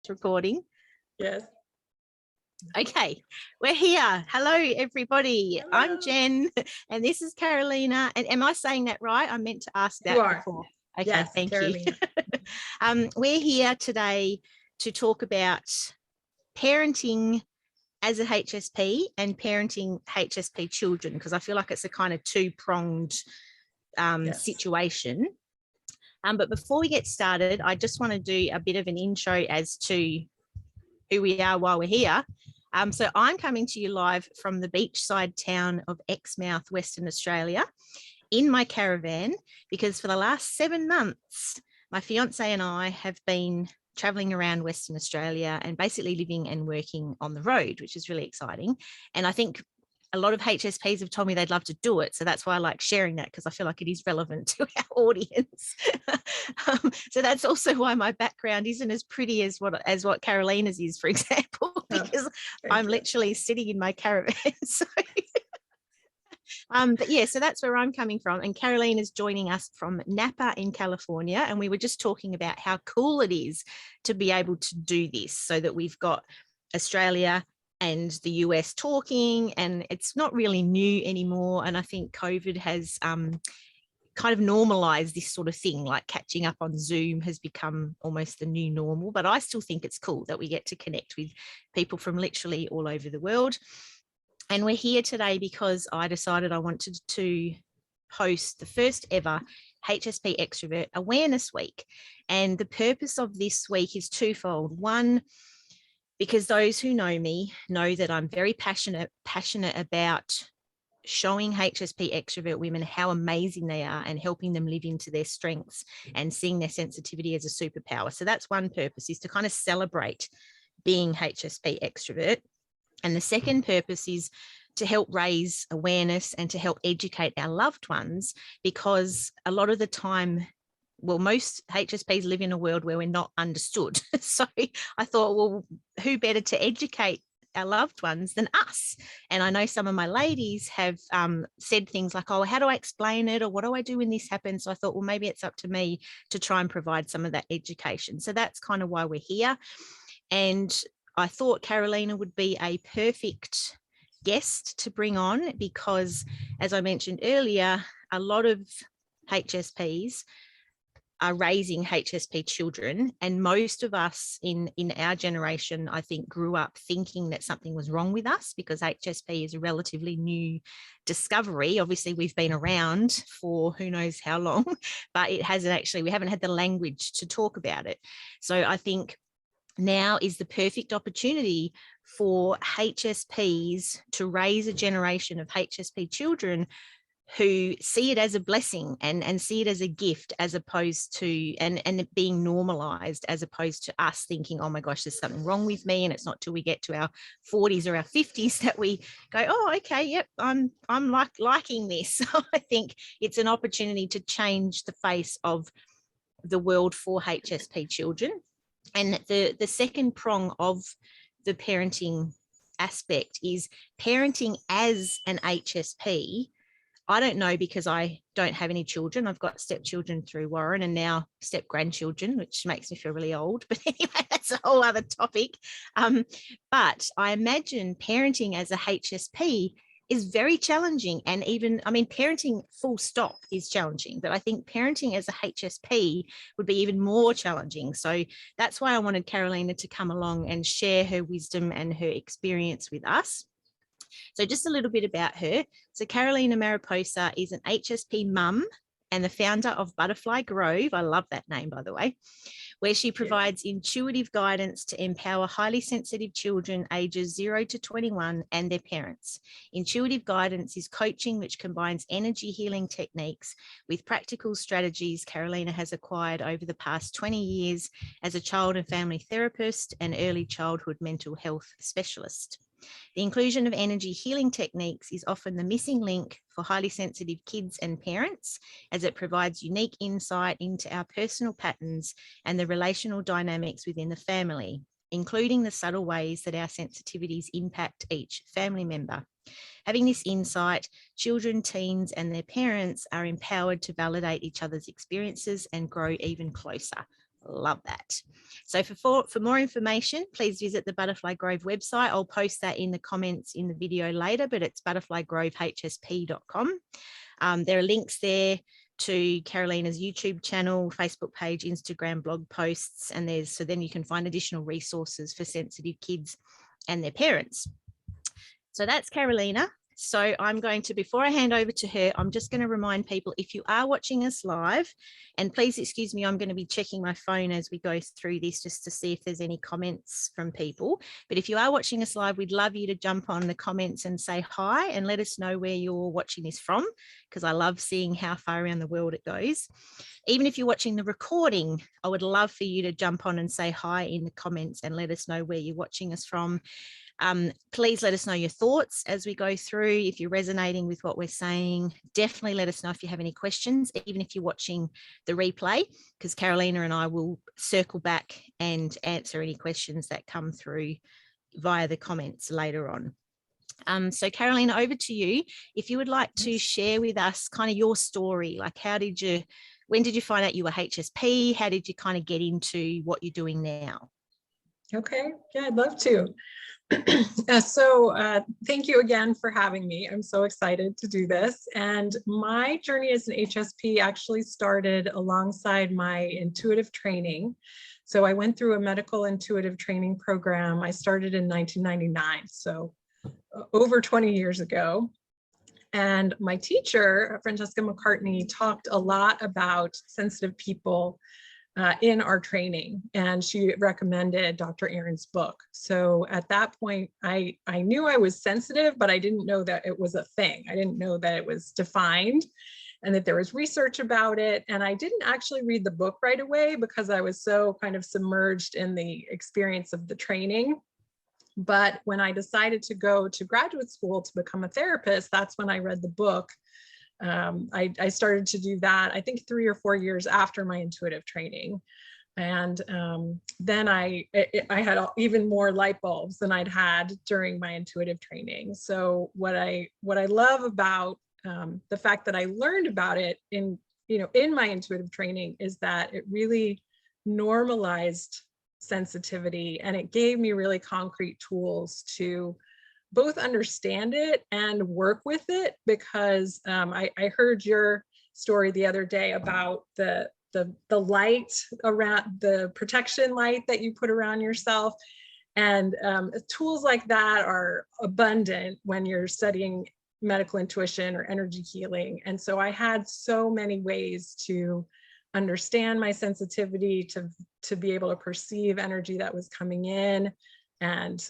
Recording. Yes. Okay, we're here. Hello, everybody. Hello. I'm Jen, and this is Carolina. And am I saying that right? I meant to ask that before. Okay, yes, thank Carolina. you. We're here today to talk about parenting as a HSP and parenting HSP children, because I feel like it's a kind of two-pronged situation. But before we get started, I just want to do a bit of an intro as to who we are while we're here. So I'm coming to you live from the beachside town of Exmouth, Western Australia, in my caravan, because for the last 7 months, my fiance and I have been traveling around Western Australia and basically living and working on the road, which is really exciting. And I think a lot of HSPs have told me they'd love to do it. So that's why I like sharing that, because I feel like it is relevant to our audience. So that's also why my background isn't as pretty as what Carolina's is, for example, because I'm literally sitting in my caravan. So, but yeah, so that's where I'm coming from. And Carolina's joining us from Napa in California. And we were just talking about how cool it is to be able to do this, so that we've got Australia and the US talking, and it's not really new anymore. And I think COVID has kind of normalized this sort of thing, like catching up on Zoom has become almost the new normal. But I still think it's cool that we get to connect with people from literally all over the world. And we're here today because I decided I wanted to host the first ever HSP Extrovert Awareness Week. And the purpose of this week is twofold. One, because those who know me know that I'm very passionate about showing HSP extrovert women how amazing they are and helping them live into their strengths and seeing their sensitivity as a superpower. So that's one purpose, is to kind of celebrate being HSP extrovert. And the second purpose is to help raise awareness and to help educate our loved ones, because a lot of the time, well, most HSPs live in a world where we're not understood. So I thought, well, who better to educate our loved ones than us? And I know some of my ladies have said things like, oh, how do I explain it? Or what do I do when this happens? So I thought, well, maybe it's up to me to try and provide some of that education. So that's kind of why we're here. And I thought Carolina would be a perfect guest to bring on, because, as I mentioned earlier, a lot of HSPs are raising HSP children, and most of us in our generation, I think, grew up thinking that something was wrong with us, because HSP is a relatively new discovery. Obviously, we've been around for who knows how long, but we haven't had the language to talk about it. So I think now is the perfect opportunity for HSPs to raise a generation of HSP children who see it as a blessing and see it as a gift, as opposed to, and it being normalized, as opposed to us thinking, oh my gosh, there's something wrong with me. And it's not till we get to our 40s or our 50s that we go, oh, okay, yep, I'm liking this. So I think it's an opportunity to change the face of the world for HSP children. And the second prong of the parenting aspect is parenting as an HSP. I don't know, because I don't have any children. I've got stepchildren through Warren and now step-grandchildren, which makes me feel really old. But anyway, that's a whole other topic. But I imagine parenting as a HSP is very challenging. And even, I mean, parenting full stop is challenging, but I think parenting as a HSP would be even more challenging. So that's why I wanted Carolina to come along and share her wisdom and her experience with us. So just a little bit about her. So Carolina Mariposa is an HSP mum and the founder of Butterfly Grove. I love that name, by the way, where she provides intuitive guidance to empower highly sensitive children ages 0 to 21 and their parents. Intuitive guidance is coaching which combines energy healing techniques with practical strategies Carolina has acquired over the past 20 years as a child and family therapist and early childhood mental health specialist. The inclusion of energy healing techniques is often the missing link for highly sensitive kids and parents, as it provides unique insight into our personal patterns and the relational dynamics within the family, including the subtle ways that our sensitivities impact each family member. Having this insight, children, teens, and their parents are empowered to validate each other's experiences and grow even closer. Love that. So for more information, please visit the Butterfly Grove website. I'll post that in the comments in the video later, but it's butterflygrovehsp.com. There are links there to Carolina's YouTube channel, Facebook page, Instagram, blog posts, and so then you can find additional resources for sensitive kids and their parents. So that's Carolina. So I'm going to, before I hand over to her, I'm just going to remind people, if you are watching us live, and please excuse me, I'm going to be checking my phone as we go through this just to see if there's any comments from people. But if you are watching us live, we'd love you to jump on the comments and say hi and let us know where you're watching this from, because I love seeing how far around the world it goes. Even if you're watching the recording, I would love for you to jump on and say hi in the comments and let us know where you're watching us from. Please let us know your thoughts as we go through. If you're resonating with what we're saying, definitely let us know if you have any questions, even if you're watching the replay, because Carolina and I will circle back and answer any questions that come through via the comments later on. So Carolina, over to you. If you would like to share with us kind of your story, like when did you find out you were HSP? How did you kind of get into what you're doing now? Okay, yeah, I'd love to. So thank you again for having me. I'm so excited to do this. And my journey as an HSP actually started alongside my intuitive training. So I went through a medical intuitive training program. I started in 1999, so over 20 years ago. And my teacher, Francesca McCartney, talked a lot about sensitive people in our training, and she recommended Dr. Aaron's book. So at that point, I knew I was sensitive, but I didn't know that it was a thing. I didn't know that it was defined and that there was research about it. And I didn't actually read the book right away because I was so kind of submerged in the experience of the training. But when I decided to go to graduate school to become a therapist, that's when I read the book. I started to do that, I think 3 or 4 years after my intuitive training. And then I had even more light bulbs than I'd had during my intuitive training. So what I love about the fact that I learned about it in my intuitive training is that it really normalized sensitivity, and it gave me really concrete tools to both understand it and work with it, because I heard your story the other day about the light around, the protection light that you put around yourself. And tools like that are abundant when you're studying medical intuition or energy healing. And so I had so many ways to understand my sensitivity, to be able to perceive energy that was coming in and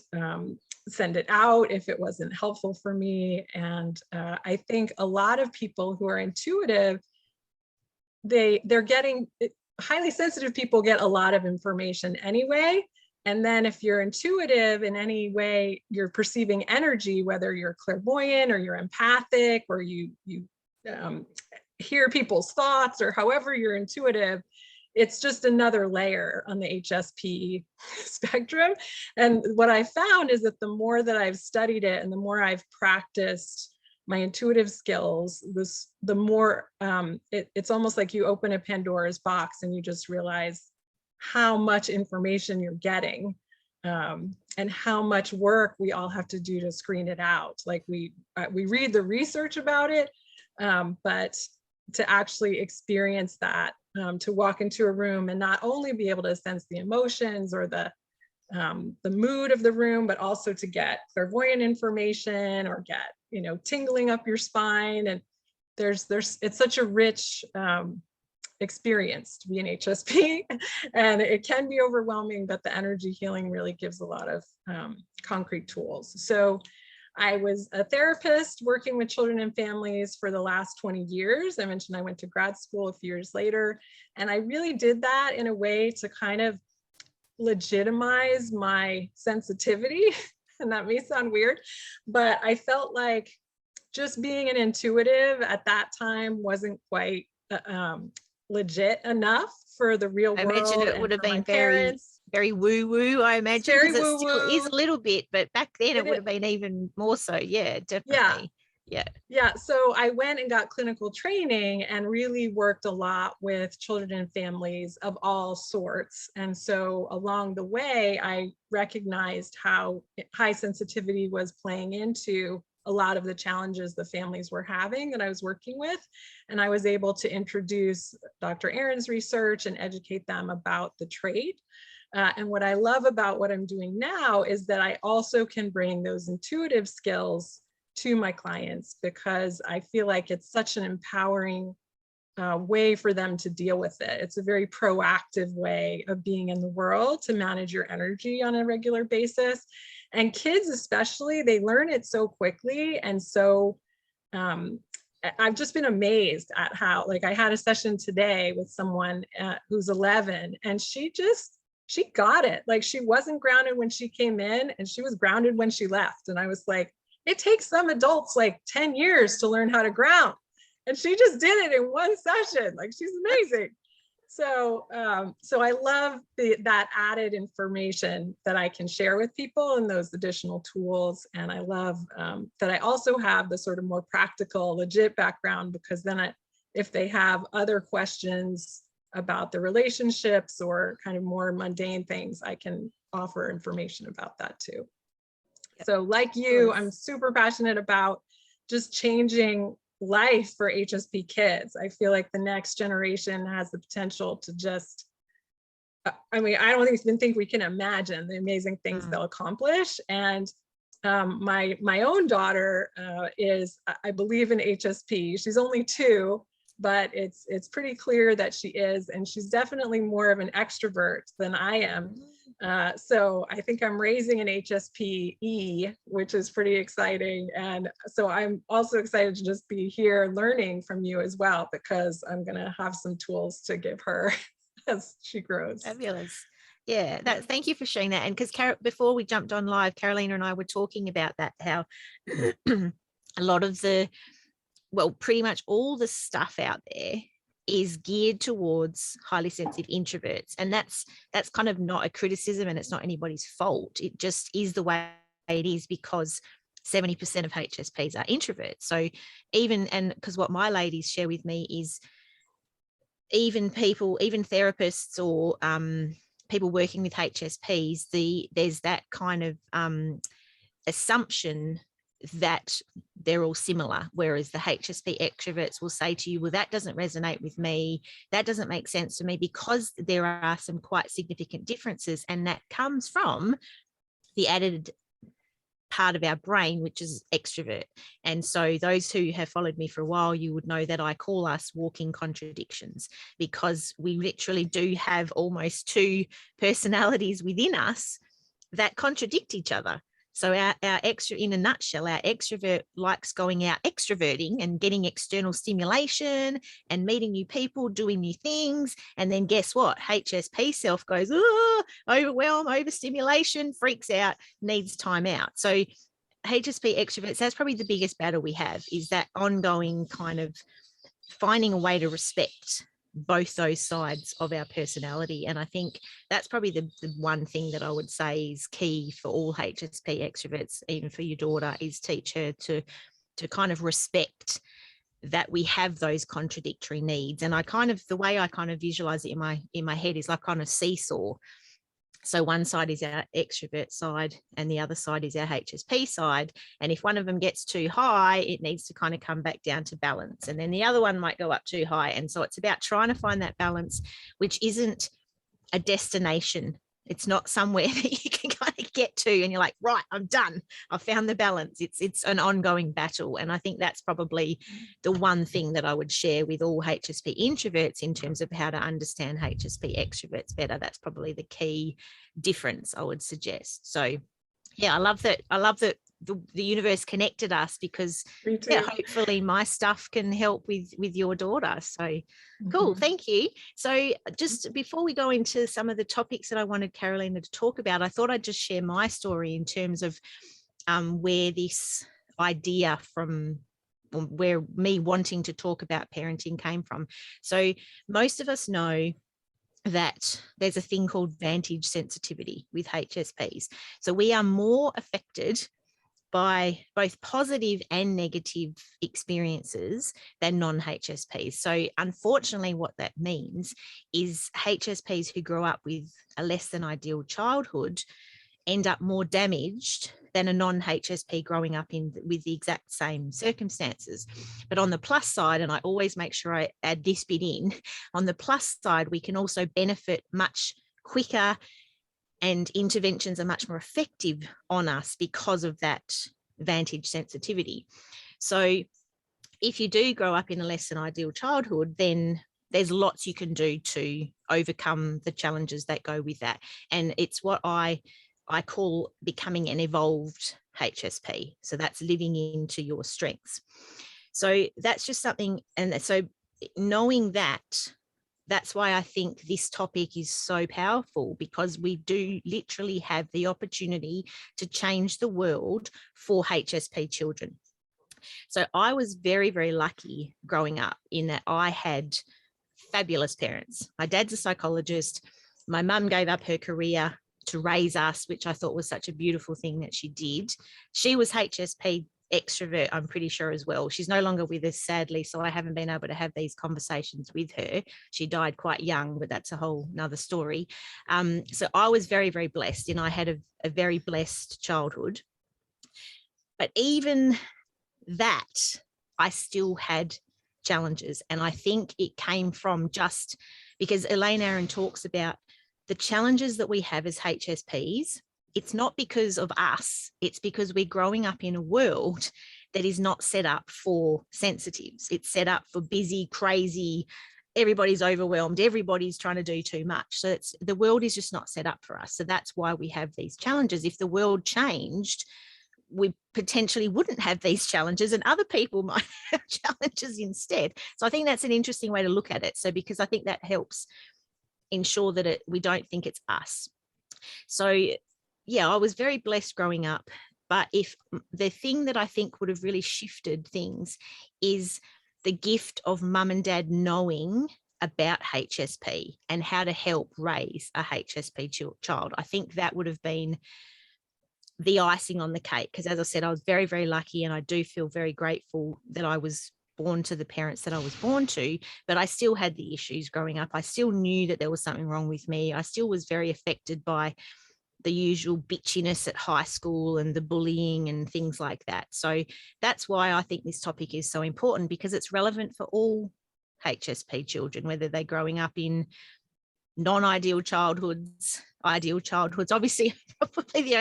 send it out if it wasn't helpful for me. And I think a lot of people who are intuitive, they're getting, highly sensitive people get a lot of information anyway. And then if you're intuitive in any way, you're perceiving energy, whether you're clairvoyant or you're empathic, or you hear people's thoughts, or however you're intuitive, it's just another layer on the HSP spectrum. And what I found is that the more that I've studied it and the more I've practiced my intuitive skills, the more it's almost like you open a Pandora's box and you just realize how much information you're getting, and how much work we all have to do to screen it out. Like we read the research about it, but to actually experience that, to walk into a room and not only be able to sense the emotions or the mood of the room, but also to get clairvoyant information or get, tingling up your spine. And it's such a rich experience to be an HSP, and it can be overwhelming, but the energy healing really gives a lot of concrete tools. So I was a therapist working with children and families for the last 20 years. I mentioned I went to grad school a few years later, and I really did that in a way to kind of legitimize my sensitivity. And that may sound weird, but I felt like just being an intuitive at that time wasn't quite legit enough for the real world. I imagine it would have been very woo-woo, I imagine, because it still is a little bit, but back then it would have been even more so. Yeah, definitely. Yeah. Yeah, so I went and got clinical training and really worked a lot with children and families of all sorts. And so along the way, I recognized how high sensitivity was playing into a lot of the challenges the families were having that I was working with. And I was able to introduce Dr. Aaron's research and educate them about the trait. And what I love about what I'm doing now is that I also can bring those intuitive skills to my clients, because I feel like it's such an empowering way for them to deal with it. It's a very proactive way of being in the world to manage your energy on a regular basis. And kids especially, they learn it so quickly. And so I've just been amazed at how, like, I had a session today with someone who's 11, and she got it. Like, she wasn't grounded when she came in, and she was grounded when she left. And I was like, it takes some adults like 10 years to learn how to ground. And she just did it in one session. Like, she's amazing. So I love that added information that I can share with people and those additional tools. And I love that I also have the sort of more practical, legit background, because then if they have other questions about the relationships or kind of more mundane things, I can offer information about that too. So like you, I'm super passionate about just changing life for HSP kids. I feel like the next generation has the potential to just, I mean, I don't even think we can imagine the amazing things they'll accomplish. And my own daughter is, I believe, in HSP. She's only 2, but it's pretty clear that she is, and she's definitely more of an extrovert than I am. So I think I'm raising an HSP-E, which is pretty exciting. And so I'm also excited to just be here learning from you as well, because I'm going to have some tools to give her as she grows. Fabulous. Yeah, thank you for sharing that. And because before we jumped on live, Carolina and I were talking about that, how a lot of pretty much all the stuff out there is geared towards highly sensitive introverts. And that's kind of not a criticism, and it's not anybody's fault. It just is the way it is, because 70% of HSPs are introverts. So because what my ladies share with me is even therapists or people working with HSPs, there's that kind of assumption that they're all similar, whereas the HSP extroverts will say to you, well, that doesn't resonate with me, that doesn't make sense to me, because there are some quite significant differences, and that comes from the added part of our brain, which is extrovert. And so those who have followed me for a while, you would know that I call us walking contradictions, because we literally do have almost 2 personalities within us that contradict each other. So our in a nutshell, our extrovert likes going out extroverting and getting external stimulation and meeting new people, doing new things. And then guess what? HSP self goes, overwhelm, overstimulation, freaks out, needs time out. So HSP extroverts, that's probably the biggest battle we have, is that ongoing kind of finding a way to respect both those sides of our personality. And I think that's probably the one thing that I would say is key for all HSP extroverts, even for your daughter, is teach her to kind of respect that we have those contradictory needs. And the way I kind of visualize it in my head is like on a seesaw. So one side is our extrovert side and the other side is our HSP side. And if one of them gets too high, it needs to kind of come back down to balance. And then the other one might go up too high. And so it's about trying to find that balance, which isn't a destination. It's not somewhere that you can kind of get to and you're like, right, I'm done. I found the balance. It's an ongoing battle. And I think that's probably the one thing that I would share with all HSP introverts in terms of how to understand HSP extroverts better. That's probably the key difference I would suggest. So yeah, I love that the universe connected us, because hopefully my stuff can help with your daughter. So cool. Thank you. So just before we go into some of the topics that I wanted Carolina to talk about, I thought I'd just share my story in terms of where this idea from, where me wanting to talk about parenting came from. So most of us know that there's a thing called vantage sensitivity with HSPs. So we are more affected by both positive and negative experiences than non-HSPs. So unfortunately, what that means is HSPs who grow up with a less than ideal childhood end up more damaged than a non-HSP growing up with the exact same circumstances. But on the plus side, and I always make sure I add this bit in, on the plus side, we can also benefit much quicker, and interventions are much more effective on us because of that vantage sensitivity. So if you do grow up in a less than ideal childhood, then there's lots you can do to overcome the challenges that go with that. And it's what I call becoming an evolved HSP. So that's living into your strengths. So that's just something. And so knowing that, that's why I think this topic is so powerful, because we do literally have the opportunity to change the world for HSP children. So I was very, very lucky growing up in that I had fabulous parents. My dad's a psychologist. My mum gave up her career to raise us, which I thought was such a beautiful thing that she did. She was HSP extrovert, I'm pretty sure, as well. She's no longer with us, sadly, so I haven't been able to have these conversations with her. She died quite young, but that's a whole nother story. So I was very, very blessed, and I had a very blessed childhood. But even that, I still had challenges. And I think it came from just because Elaine Aron talks about the challenges that we have as HSPs. It's not because of us, it's because we're growing up in a world that is not set up for sensitives. It's set up for busy, crazy, everybody's overwhelmed, everybody's trying to do too much. So the world is just not set up for us. So that's why we have these challenges. If the world changed, we potentially wouldn't have these challenges, and other people might have challenges instead. So I think that's an interesting way to look at it. So because I think that helps ensure that we don't think it's us. So yeah, I was very blessed growing up. But if the thing that I think would have really shifted things is the gift of mum and dad knowing about HSP and how to help raise a HSP child. I think that would have been the icing on the cake, because as I said, I was very, very lucky, and I do feel very grateful that I was born to the parents that I was born to, but I still had the issues growing up. I still knew that there was something wrong with me. I still was very affected by the usual bitchiness at high school and the bullying and things like that. So that's why I think this topic is so important, because it's relevant for all HSP children, whether they're growing up in non-ideal childhoods, ideal childhoods. Obviously, probably the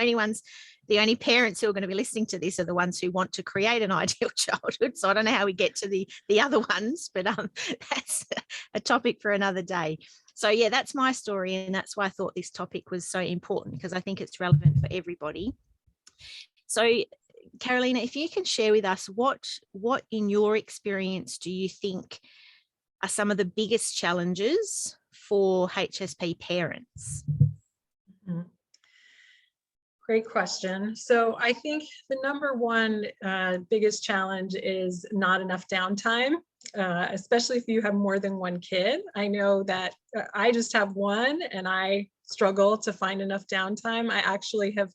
only parents who are going to be listening to this are the ones who want to create an ideal childhood. So I don't know how we get to the other ones, but that's a topic for another day. So yeah, that's my story, and that's why I thought this topic was so important, because I think it's relevant for everybody. So Carolina, if you can share with us what in your experience do you think are some of the biggest challenges for HSP parents? Mm-hmm. Great question. So I think the number one biggest challenge is not enough downtime, especially if you have more than one kid. I know that I just have one and I struggle to find enough downtime. I actually have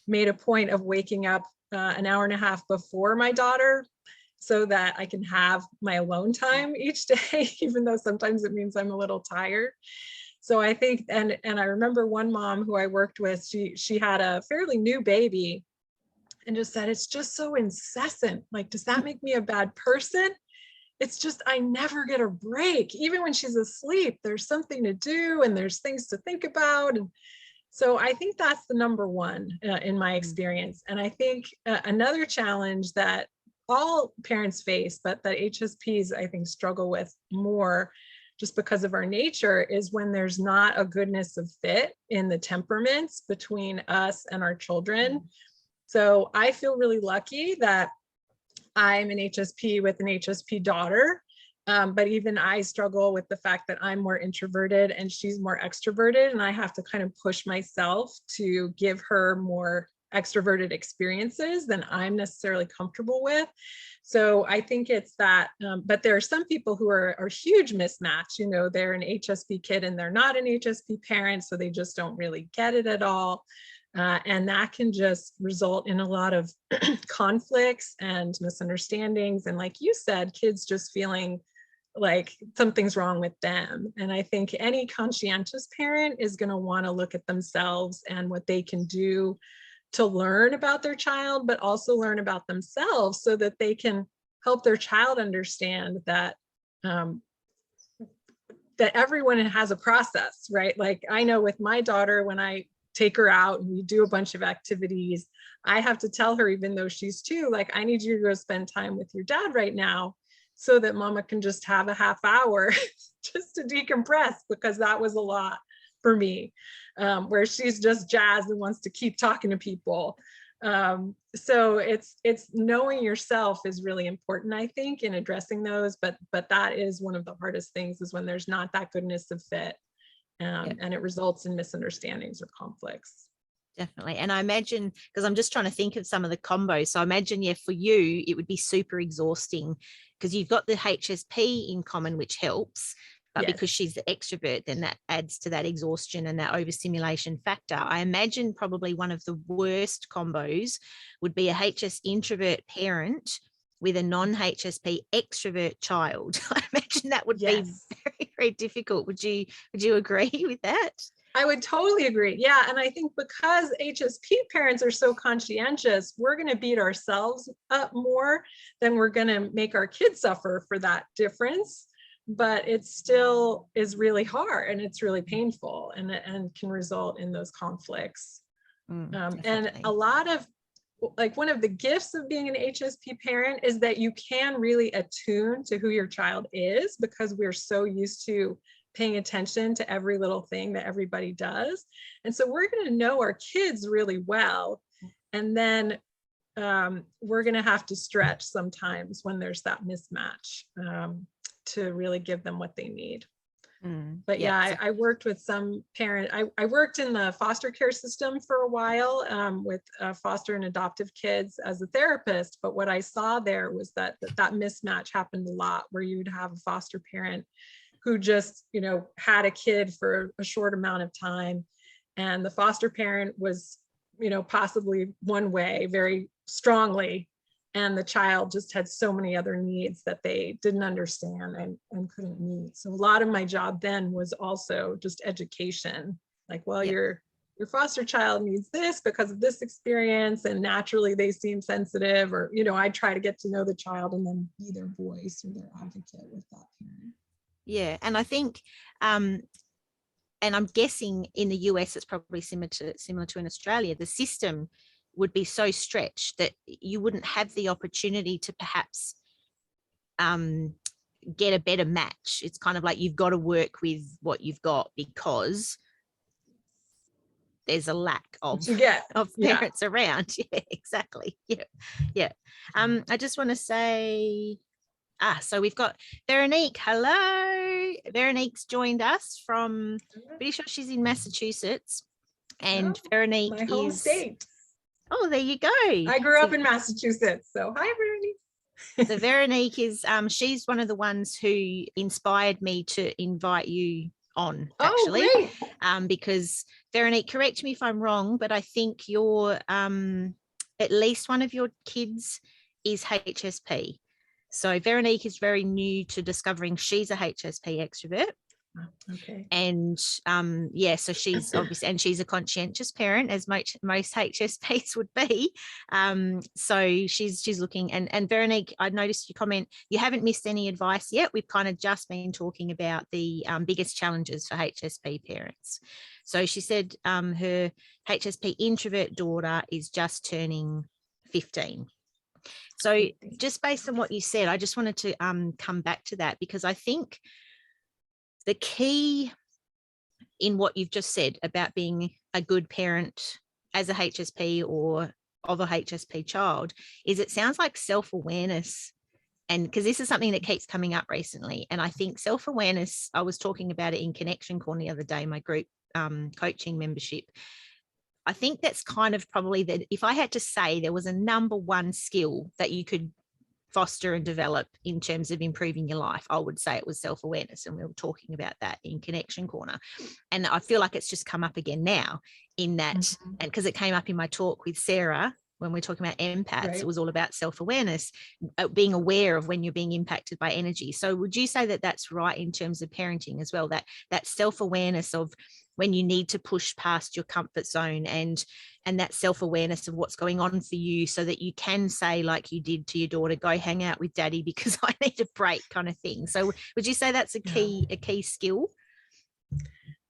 made a point of waking up an hour and a half before my daughter so that I can have my alone time each day, even though sometimes it means I'm a little tired. So I think, and I remember one mom who I worked with, she had a fairly new baby and just said, it's just so incessant. Like, does that make me a bad person? It's just, I never get a break. Even when she's asleep, there's something to do and there's things to think about. And so I think that's the number one in my experience. And I think another challenge that all parents face, but that HSPs, I think, struggle with more just because of our nature, is when there's not a goodness of fit in the temperaments between us and our children. So I feel really lucky that I'm an HSP with an HSP daughter, but even I struggle with the fact that I'm more introverted and she's more extroverted, and I have to kind of push myself to give her more extroverted experiences than I'm necessarily comfortable with. So I think it's that, but there are some people who are huge mismatch. You know, they're an HSP kid and they're not an HSP parent, so they just don't really get it at all. And that can just result in a lot of conflicts and misunderstandings. And like you said, kids just feeling like something's wrong with them. And I think any conscientious parent is going to want to look at themselves and what they can do to learn about their child, but also learn about themselves so that they can help their child understand that that everyone has a process, right? Like I know with my daughter, when I take her out and we do a bunch of activities, I have to tell her, even though she's 2, like, I need you to go spend time with your dad right now so that mama can just have a half hour just to decompress, because that was a lot for me, where she's just jazzed and wants to keep talking to people. So it's knowing yourself is really important, I think, in addressing those, but that is one of the hardest things, is when there's not that goodness of fit, and it results in misunderstandings or conflicts. Definitely. And I imagine, because I'm just trying to think of some of the combos. So I imagine, yeah, for you, it would be super exhausting because you've got the HSP in common, which helps. But Yes. because she's the extrovert, then that adds to that exhaustion and that overstimulation factor. I imagine probably one of the worst combos would be a HS introvert parent with a non-HSP extrovert child. I imagine that would be very, very difficult. Would you agree with that? I would totally agree. Yeah. And I think because HSP parents are so conscientious, we're going to beat ourselves up more than we're going to make our kids suffer for that difference. But it still is really hard and it's really painful, and can result in those conflicts. And a lot of, like, one of the gifts of being an HSP parent is that you can really attune to who your child is, because we're so used to paying attention to every little thing that everybody does. And so we're going to know our kids really well. And then we're going to have to stretch sometimes when there's that mismatch, to really give them what they need. But yeah, I worked with some parent. I worked in the foster care system for a while, with foster and adoptive kids as a therapist. But what I saw there was that mismatch happened a lot, where you'd have a foster parent who just, had a kid for a short amount of time. And the foster parent was, possibly one way very strongly. And the child just had so many other needs that they didn't understand and couldn't meet. So a lot of my job then was also just education. Like, well, your foster child needs this because of this experience, and naturally they seem sensitive, or, I try to get to know the child and then be their voice or their advocate with that parent. Yeah. And I think, and I'm guessing in the US, it's probably similar to in Australia, the system would be so stretched that you wouldn't have the opportunity to perhaps get a better match. It's kind of like you've got to work with what you've got, because there's a lack of parents around. Yeah, exactly. Yeah. I just want to say, so we've got Veronique. Hello. Veronique's joined us from, pretty sure she's in Massachusetts. And Veronique my home state. Oh, there you go. I grew up in Massachusetts. So hi, Veronique. So Veronique is, she's one of the ones who inspired me to invite you on, actually. Oh, great. Because Veronique, correct me if I'm wrong, but I think your, at least one of your kids is HSP. So Veronique is very new to discovering she's a HSP extrovert. Okay. And so she's obviously, and she's a conscientious parent, as most HSPs would be. So she's looking, and Veronique, I noticed your comment, you haven't missed any advice yet. We've kind of just been talking about the biggest challenges for HSP parents. So she said her HSP introvert daughter is just turning 15. So just based on what you said, I just wanted to come back to that, because I think the key in what you've just said about being a good parent as a HSP or of a HSP child is, it sounds like self-awareness. And because this is something that keeps coming up recently. And I think self-awareness, I was talking about it in Connection Corner the other day, my group coaching membership. I think that's kind of probably that, if I had to say there was a number one skill that you could foster and develop in terms of improving your life? I would say it was self-awareness, and we were talking about that in Connection Corner. And I feel like it's just come up again now in that, and because it came up in my talk with Sarah when we're talking about empaths, Right. it was all about self-awareness, being aware of when you're being impacted by energy. So would you say that that's right in terms of parenting as well, that self-awareness of when you need to push past your comfort zone, and that self-awareness of what's going on for you, so that you can say, like you did to your daughter, go hang out with daddy because I need a break, kind of thing? So would you say that's a key skill?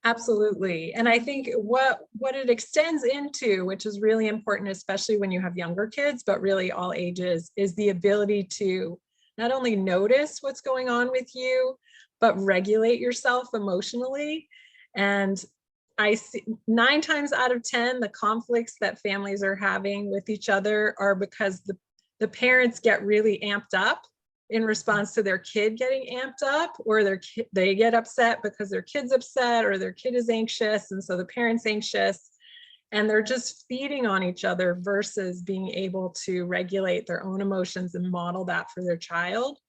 Absolutely. And I think what it extends into, which is really important, especially when you have younger kids, but really all ages, is the ability to not only notice what's going on with you, but regulate yourself emotionally. And I see 9 times out of 10, the conflicts that families are having with each other are because the parents get really amped up in response to their kid getting amped up, or they get upset because their kid's upset, or their kid is anxious, and so the parent's anxious, and they're just feeding on each other versus being able to regulate their own emotions and model that for their child.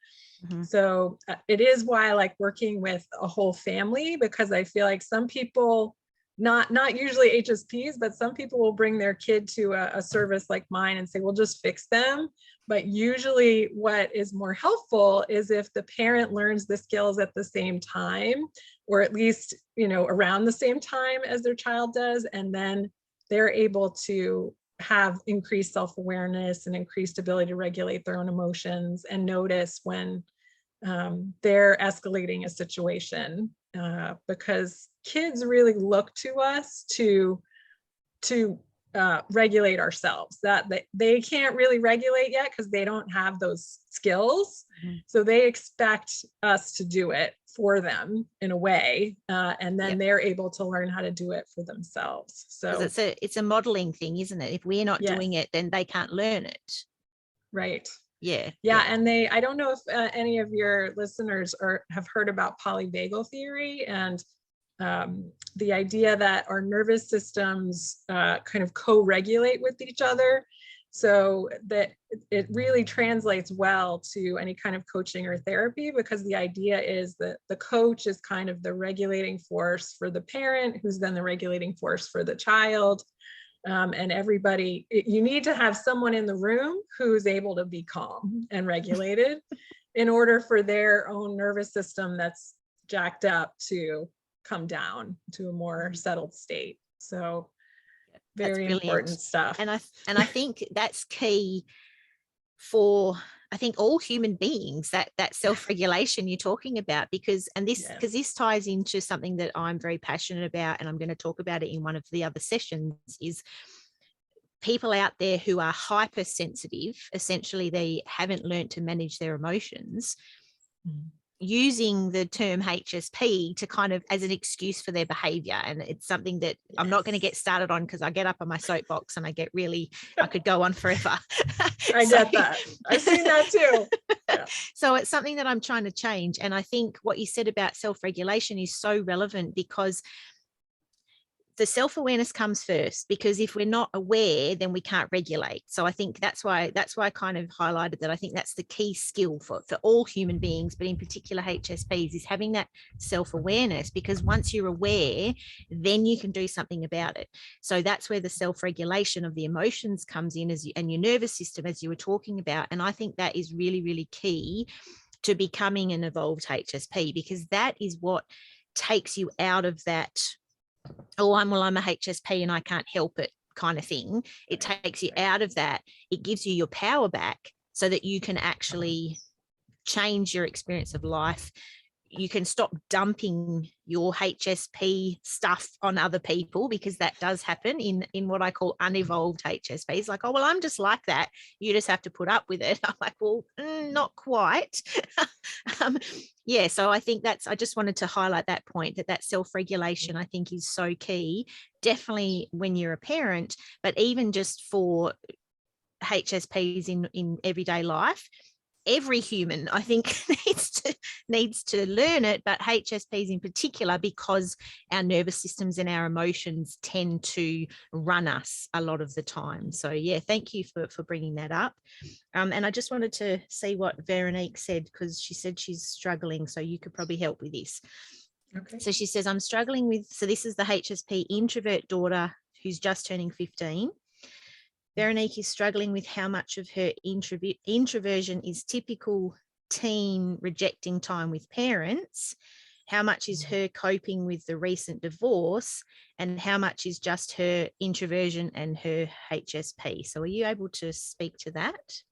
So it is why I like working with a whole family, because I feel like some people, not usually HSPs, but some people will bring their kid to a service like mine and say, we'll just fix them. But usually what is more helpful is if the parent learns the skills at the same time, or at least, around the same time as their child does. And then they're able to have increased self-awareness and increased ability to regulate their own emotions and notice when they're escalating a situation, because kids really look to us to regulate ourselves, that they can't really regulate yet because they don't have those skills. So they expect us to do it for them in a way, and then they're able to learn how to do it for themselves. So it's a modeling thing, isn't it? If we're not doing it, then they can't learn it. Right. Yeah. And I don't know if any of your listeners have heard about Polyvagal Theory, and the idea that our nervous systems kind of co-regulate with each other, so that it really translates well to any kind of coaching or therapy, because the idea is that the coach is kind of the regulating force for the parent, who's then the regulating force for the child. And everybody, you need to have someone in the room who's able to be calm and regulated in order for their own nervous system that's jacked up to come down to a more settled state. So very important stuff. And I think that's key for, I think, all human beings, that self-regulation you're talking about, because this ties into something that I'm very passionate about, and I'm going to talk about it in one of the other sessions, is people out there who are hypersensitive. Essentially, they haven't learned to manage their emotions, using the term HSP to kind of as an excuse for their behavior. And it's something that I'm not going to get started on, because I get up on my soapbox and I could go on forever. I get that. I've seen that too. Yeah. So it's something that I'm trying to change. And I think what you said about self-regulation is so relevant, because the self-awareness comes first, because if we're not aware, then we can't regulate. So I think that's why I kind of highlighted that. I think that's the key skill for all human beings, but in particular HSPs, is having that self-awareness, because once you're aware, then you can do something about it. So that's where the self-regulation of the emotions comes in, and your nervous system, as you were talking about. And I think that is really, really key to becoming an evolved HSP, because that is what takes you out of that, I'm a HSP and I can't help it kind of thing. It takes you out of that. It gives you your power back, so that you can actually change your experience of life. You can stop dumping your HSP stuff on other people, because that does happen in what I call unevolved HSPs. Like, oh, well, I'm just like that, you just have to put up with it. I'm like, well, not quite. So I think I just wanted to highlight that point, that self-regulation, I think, is so key, definitely when you're a parent, but even just for HSPs in everyday life. Every human, I think, needs to learn it, but HSPs in particular, because our nervous systems and our emotions tend to run us a lot of the time. So yeah, thank you for bringing that up. And I just wanted to see what Veronique said, because she said she's struggling, so you could probably help with this. Okay. So she says, I'm struggling with, so this is the HSP introvert daughter who's just turning 15. Veronique is struggling with how much of her introversion is typical teen rejecting time with parents, how much is her coping with the recent divorce, and how much is just her introversion and her HSP. So are you able to speak to that?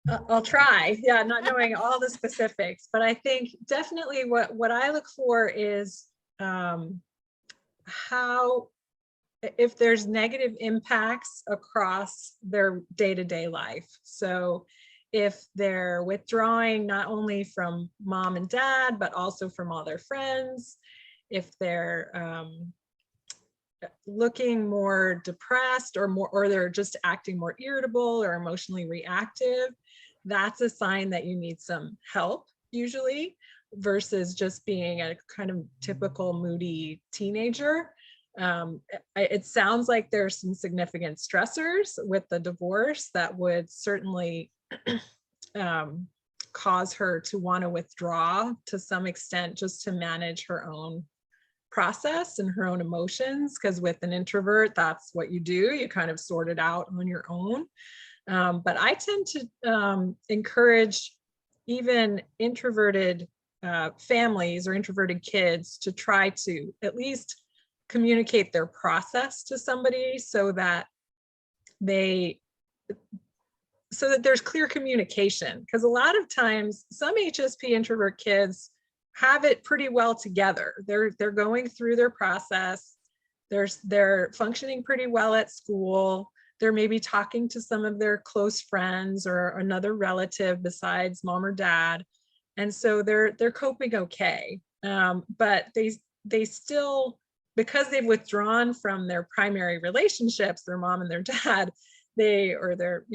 I'll try. Yeah, not knowing all the specifics, but I think definitely what I look for is how, if there's negative impacts across their day-to-day life. So if they're withdrawing not only from mom and dad, but also from all their friends, if they're looking more depressed or they're just acting more irritable or emotionally reactive, that's a sign that you need some help usually, versus just being a kind of typical moody teenager. It sounds like there's some significant stressors with the divorce that would certainly cause her to want to withdraw to some extent, just to manage her own process and her own emotions, because with an introvert, that's what you do. You kind of sort it out on your own. But I tend to encourage even introverted families or introverted kids to try to at least communicate their process to somebody, so that there's clear communication. Because a lot of times some HSP introvert kids have it pretty well together. They're going through their process. They're functioning pretty well at school. They're maybe talking to some of their close friends or another relative besides mom or dad. And so they're coping okay. But they still, because they've withdrawn from their primary relationships, their mom and their dad, or their,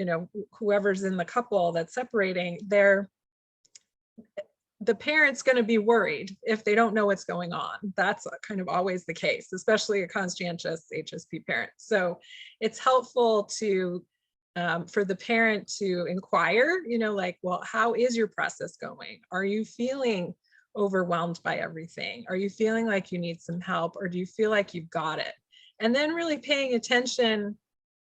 whoever's in the couple that's separating, the parent's going to be worried if they don't know what's going on. That's kind of always the case, especially a conscientious HSP parent. So it's helpful to, for the parent to inquire, like, well, how is your process going? Are you feeling overwhelmed by everything? Are you feeling like you need some help, or do you feel like you've got it? And then really paying attention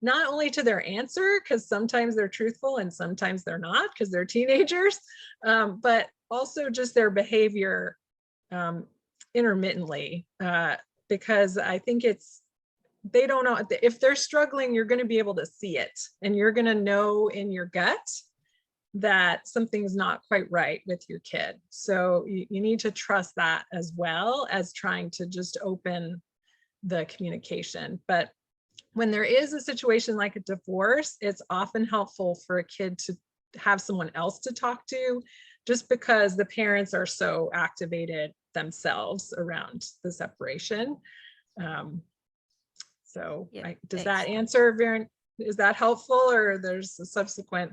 not only to their answer, because sometimes they're truthful and sometimes they're not, because they're teenagers, but also just their behavior intermittently, because I think they don't know, if they're struggling, you're going to be able to see it, and you're going to know in your gut that something's not quite right with your kid. So you need to trust that, as well as trying to just open the communication. But when there is a situation like a divorce, it's often helpful for a kid to have someone else to talk to, just because the parents are so activated themselves around the separation. Does that answer, Varen? Is that helpful, or there's a subsequent?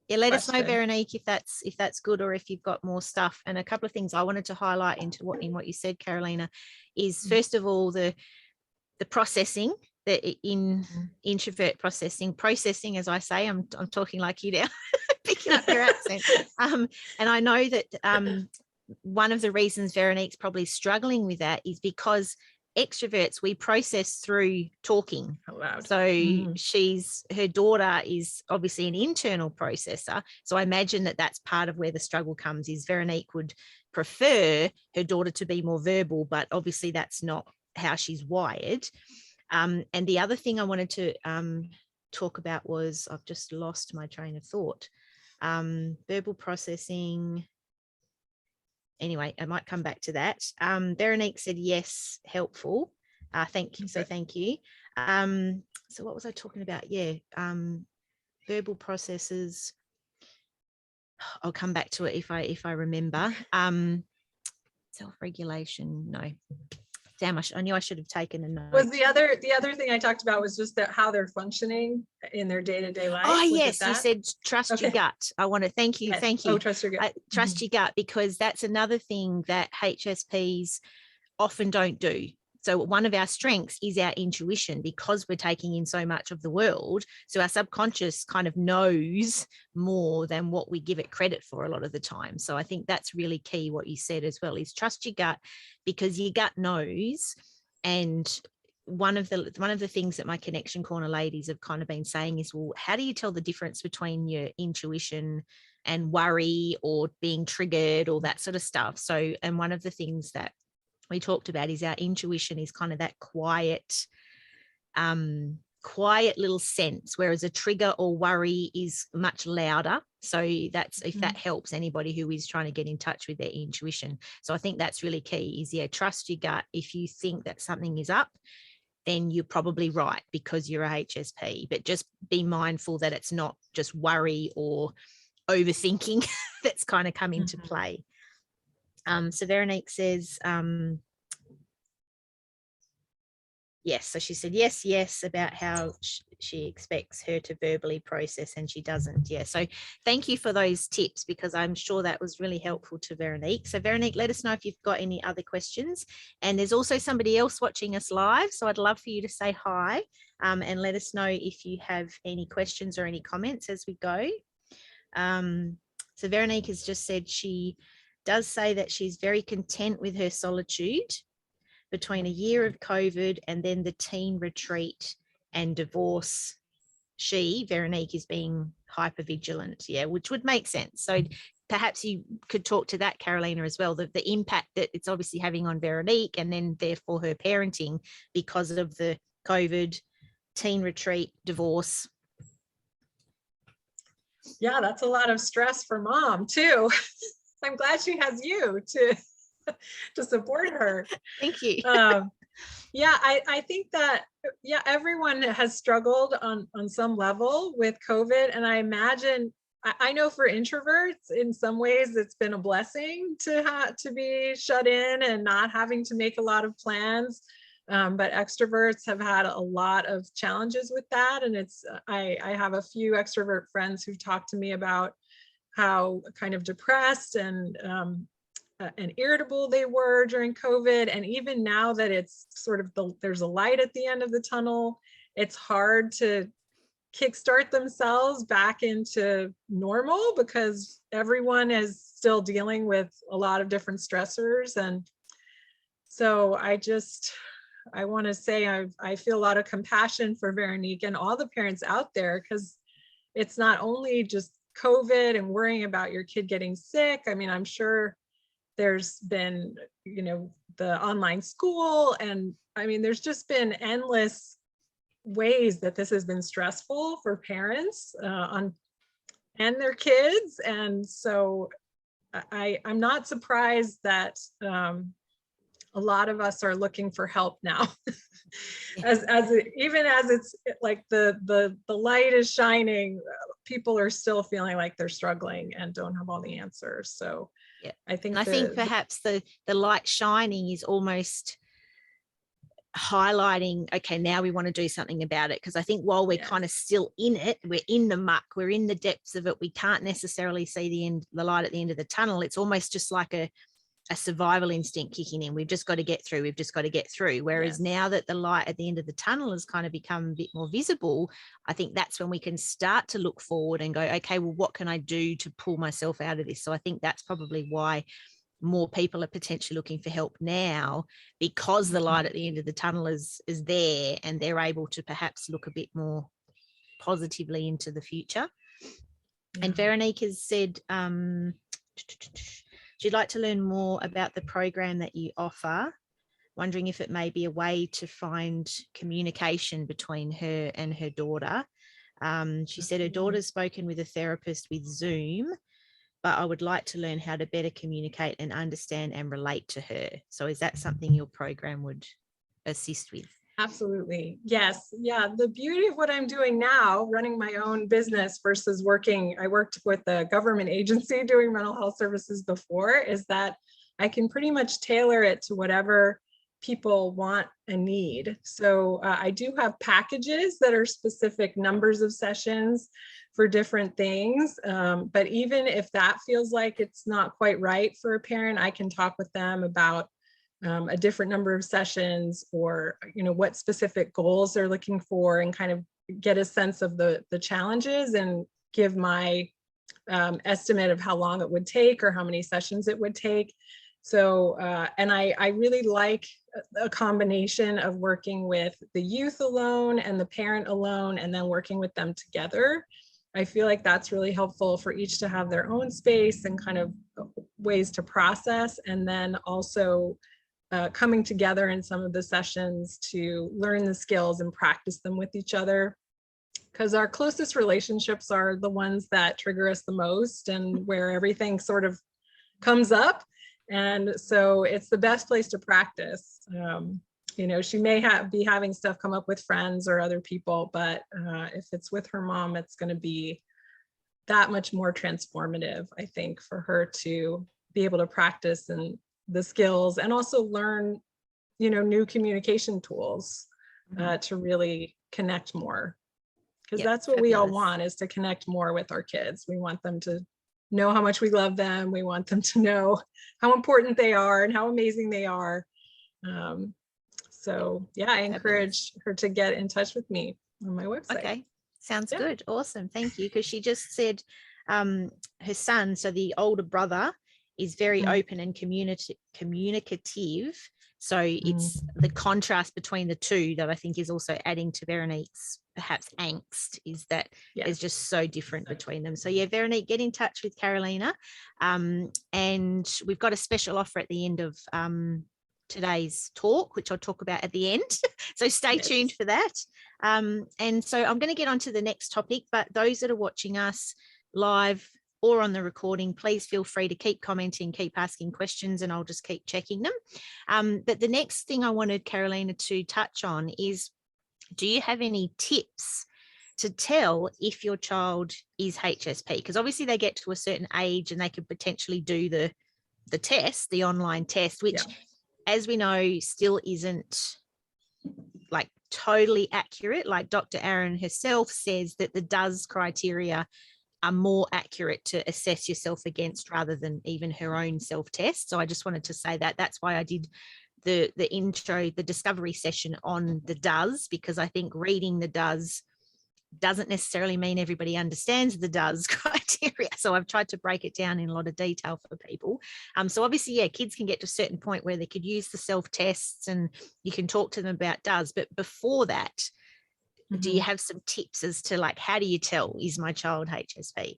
Yeah, let question? us know, Veronique, if that's good, or if you've got more stuff. And a couple of things I wanted to highlight in what you said, Carolina, is first of all the processing. In introvert processing, as I say, I'm talking like you now, picking up your accent. And I know that one of the reasons Veronique's probably struggling with that is because extroverts, we process through talking aloud. So her daughter is obviously an internal processor. So I imagine that that's part of where the struggle comes, is Veronique would prefer her daughter to be more verbal, but obviously that's not how she's wired. And the other thing I wanted to talk about was, I've just lost my train of thought. Verbal processing. Anyway, I might come back to that. Veronique said, yes, helpful. Thank you. Okay. So thank you. So what was I talking about? Yeah. Verbal processes. I'll come back to it if I remember. Self-regulation. No. Damn, I knew I should have taken a note. Was the other thing I talked about was just that how they're functioning in their day-to-day life? Oh, yes, you said trust your gut. I want to thank you. Yes. Thank you. Oh, trust your gut. Trust your gut, because that's another thing that HSPs often don't do. So one of our strengths is our intuition, because we're taking in so much of the world. So our subconscious kind of knows more than what we give it credit for a lot of the time. So I think that's really key, what you said as well, is trust your gut, because your gut knows. And one of the things that my Connection Corner ladies have kind of been saying is, well, how do you tell the difference between your intuition and worry or being triggered, or that sort of stuff? So, and one of the things that we talked about is our intuition is kind of that quiet little sense, whereas a trigger or worry is much louder. So that's, if that helps anybody who is trying to get in touch with their intuition. So I think that's really key, is trust your gut. If you think that something is up, then you're probably right, because you're a HSP, but just be mindful that it's not just worry or overthinking that's kind of come into play. So Veronique says, yes. So she said, yes, about how she expects her to verbally process and she doesn't. Yeah. So thank you for those tips, because I'm sure that was really helpful to Veronique. So Veronique, let us know if you've got any other questions. And there's also somebody else watching us live. So I'd love for you to say hi and let us know if you have any questions or any comments as we go. So Veronique has just said she does say that she's very content with her solitude between a year of COVID and then the teen retreat and divorce. Veronique, is being hypervigilant, which would make sense. So perhaps you could talk to that, Carolina, as well, the impact that it's obviously having on Veronique, and then therefore her parenting because of the COVID, teen retreat, divorce. Yeah, that's a lot of stress for mom too. I'm glad she has you to support her. Thank you. Yeah, I think that, everyone has struggled on some level with COVID. And I imagine, I know for introverts, in some ways, it's been a blessing to be shut in and not having to make a lot of plans. But extroverts have had a lot of challenges with that. And I have a few extrovert friends who've talked to me about how kind of depressed and irritable they were during COVID. And even now that it's sort of there's a light at the end of the tunnel, it's hard to kickstart themselves back into normal, because everyone is still dealing with a lot of different stressors. And so I want to say I feel a lot of compassion for Veronique and all the parents out there, because it's not only just COVID and worrying about your kid getting sick. I mean, I'm sure there's been, the online school, and I mean, there's just been endless ways that this has been stressful for parents and their kids. And so I'm not surprised that a lot of us are looking for help now. Even as it's like the light is shining, people are still feeling like they're struggling and don't have all the answers. So I think perhaps the light shining is almost highlighting, okay, now we want to do something about it. Because I think while we're kind of still in it, we're in the muck, we're in the depths of it, we can't necessarily see the light at the end of the tunnel. It's almost just like a survival instinct kicking in. We've just got to get through. Whereas now that the light at the end of the tunnel has kind of become a bit more visible, I think that's when we can start to look forward and go, okay, well, what can I do to pull myself out of this? So I think that's probably why more people are potentially looking for help now, because the light at the end of the tunnel is there, and they're able to perhaps look a bit more positively into the future. And Veronique has said she'd like to learn more about the program that you offer, wondering if it may be a way to find communication between her and her daughter. She said her daughter's spoken with a therapist with Zoom, but I would like to learn how to better communicate and understand and relate to her. So is that something your program would assist with? Absolutely. Yes. Yeah. The beauty of what I'm doing now, running my own business versus I worked with a government agency doing mental health services before, is that I can pretty much tailor it to whatever people want and need. So I do have packages that are specific numbers of sessions for different things. But even if that feels like it's not quite right for a parent, I can talk with them about a different number of sessions, or, you know, what specific goals they're looking for, and kind of get a sense of the challenges, and give my estimate of how long it would take or how many sessions it would take. So, and I really like a combination of working with the youth alone and the parent alone, and then working with them together. I feel like that's really helpful for each to have their own space and kind of ways to process, and then also coming together in some of the sessions to learn the skills and practice them with each other. Because our closest relationships are the ones that trigger us the most, and where everything sort of comes up. And so it's the best place to practice. You know, she may be having stuff come up with friends or other people, but if it's with her mom, it's going to be that much more transformative, I think, for her to be able to practice and the skills, and also learn, you know, new communication tools to really connect more. Because that's what we all want, is to connect more with our kids. We want them to know how much we love them. We want them to know how important they are and how amazing they are. So yeah, I encourage her to get in touch with me on my website. Okay, sounds good. Awesome. Thank you. Because she just said her son, so the older brother, is very open and communicative. So it's the contrast between the two that I think is also adding to Veronique's perhaps angst, is that it's just so different between them. So yeah, Veronique, get in touch with Carolina. And we've got a special offer at the end of today's talk, which I'll talk about at the end. So stay tuned for that. And so I'm going to get on to the next topic, but those that are watching us live or on the recording, please feel free to keep commenting, keep asking questions, and I'll just keep checking them. But the next thing I wanted Carolina to touch on is, do you have any tips to tell if your child is HSP? Because obviously they get to a certain age and they could potentially do the test, the online test, which, as we know, still isn't like totally accurate. Like Dr. Aaron herself says that the DOES criteria are more accurate to assess yourself against, rather than even her own self-test. So I just wanted to say that that's why I did the intro, the discovery session on the DOES, because I think reading the DOES doesn't necessarily mean everybody understands the DOES criteria. So I've tried to break it down in a lot of detail for people. So obviously, yeah, kids can get to a certain point where they could use the self-tests and you can talk to them about DOES. But before that, do you have some tips as to, like, how do you tell, is my child HSP?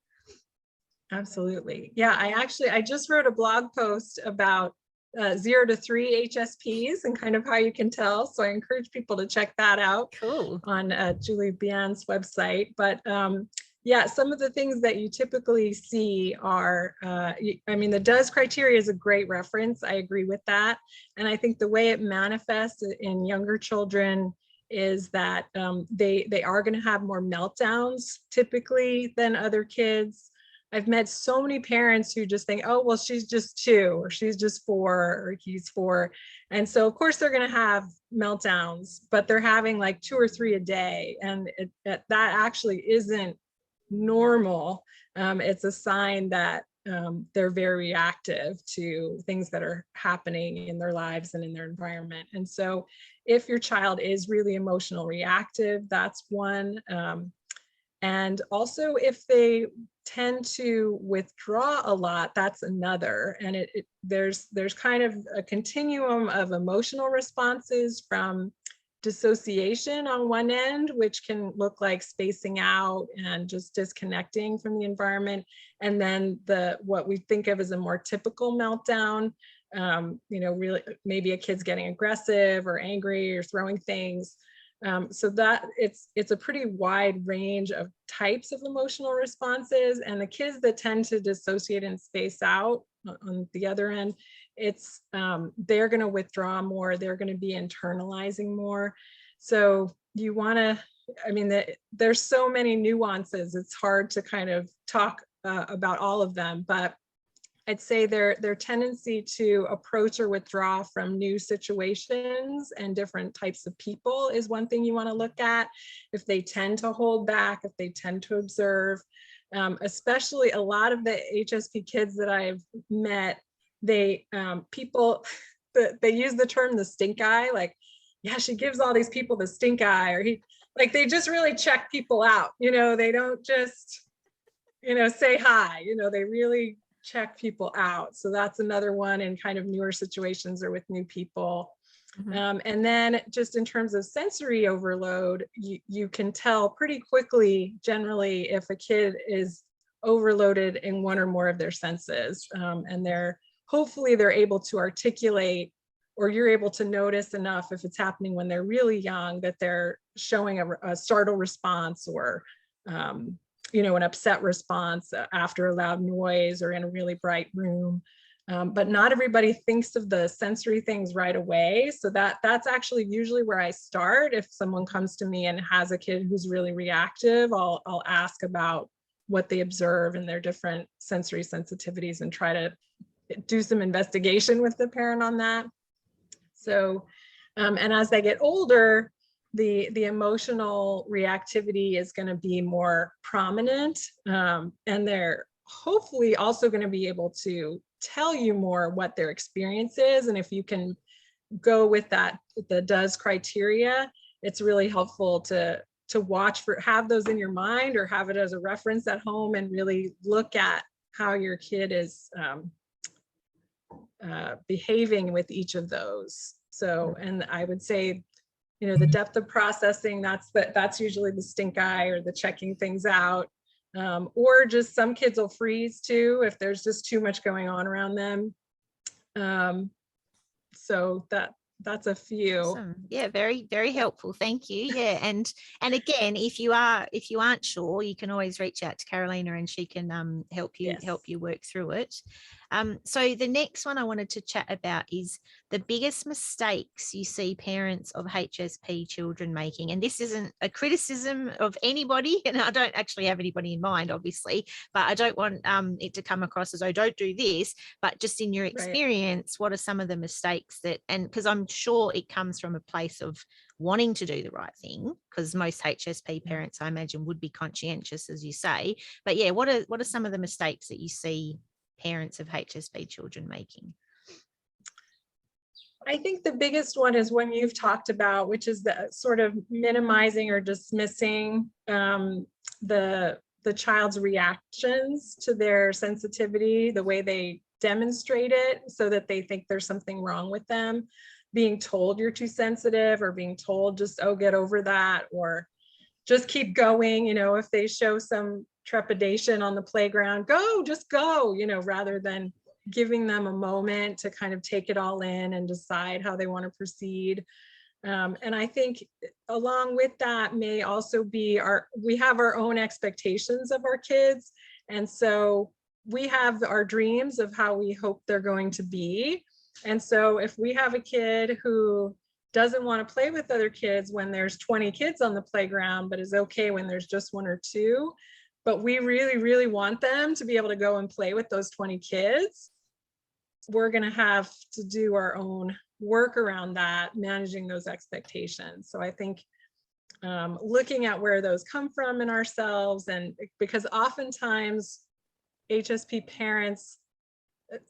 Absolutely. Yeah, I just wrote a blog post about 0 to 3 HSPs and kind of how you can tell. So I encourage people to check that out. Cool. On Julie Bian's website. But yeah, some of the things that you typically see are, I mean, the DOES criteria is a great reference. I agree with that. And I think the way it manifests in younger children is that they are going to have more meltdowns typically than other kids. I've met so many parents who just think, oh, well, she's just 2, or she's just 4, or he's 4. And so of course they're going to have meltdowns, but they're having like 2 or 3 a day. And that actually isn't normal. It's a sign that they're very reactive to things that are happening in their lives and in their environment. And so if your child is really emotional reactive, that's one. And also if they tend to withdraw a lot, that's another. And there's kind of a continuum of emotional responses, from dissociation on one end, which can look like spacing out and just disconnecting from the environment. And then what we think of as a more typical meltdown, you know, really maybe a kid's getting aggressive or angry or throwing things. So that it's a pretty wide range of types of emotional responses. And the kids that tend to dissociate and space out on the other end, they're going to withdraw more, they're going to be internalizing more. So you want to, I mean, there's so many nuances, it's hard to kind of talk about all of them, but I'd say their tendency to approach or withdraw from new situations and different types of people is one thing you want to look at. If they tend to hold back, if they tend to observe, especially a lot of the HSP kids that I've met, they people they use the term the stink eye, like, yeah, she gives all these people the stink eye, or he, like, they just really check people out. You know, they don't just, you know, say hi, you know, they really check people out. So that's another one in kind of newer situations or with new people. And then just in terms of sensory overload, you can tell pretty quickly, generally, if a kid is overloaded in one or more of their senses, and hopefully they're able to articulate, or you're able to notice enough if it's happening when they're really young that they're showing a startle response, or you know, an upset response after a loud noise or in a really bright room. But not everybody thinks of the sensory things right away. So that's actually usually where I start. If someone comes to me and has a kid who's really reactive, I'll ask about what they observe and their different sensory sensitivities and try to do some investigation with the parent on that. So, and as they get older, the emotional reactivity is going to be more prominent, and they're hopefully also going to be able to tell you more what their experience is. And if you can go with that, the does criteria, it's really helpful to watch for, have those in your mind or have it as a reference at home, and really look at how your kid is behaving with each of those. So, and I would say, you know, the depth of processing, that's usually the stink eye or the checking things out. Or just some kids will freeze too if there's just too much going on around them. So that's a few. Awesome. Yeah, very, very helpful. Thank you. Yeah. And again, if you aren't sure, you can always reach out to Carolina and she can help you work through it. So the next one I wanted to chat about is the biggest mistakes you see parents of HSP children making. And this isn't a criticism of anybody, and I don't actually have anybody in mind, obviously, but I don't want it to come across as, oh, don't do this, but just in your experience, what are some of the mistakes that, and because I'm sure it comes from a place of wanting to do the right thing, because most HSP parents, I imagine, would be conscientious, as you say. But yeah, what are some of the mistakes that you see parents of HSP children making? I think the biggest one is one you've talked about, which is the sort of minimizing or dismissing the child's reactions to their sensitivity, the way they demonstrate it, so that they think there's something wrong with them. Being told you're too sensitive, or being told just, oh, get over that, or just keep going. You know, if they show some trepidation on the playground, just go, you know, rather than giving them a moment to kind of take it all in and decide how they want to proceed. And I think along with that may also be we have our own expectations of our kids. And so we have our dreams of how we hope they're going to be. And so if we have a kid who doesn't want to play with other kids when there's 20 kids on the playground, but is okay when there's just one or two, but we really, really want them to be able to go and play with those 20 kids, we're going to have to do our own work around that, managing those expectations. So I think looking at where those come from in ourselves, and because oftentimes HSP parents,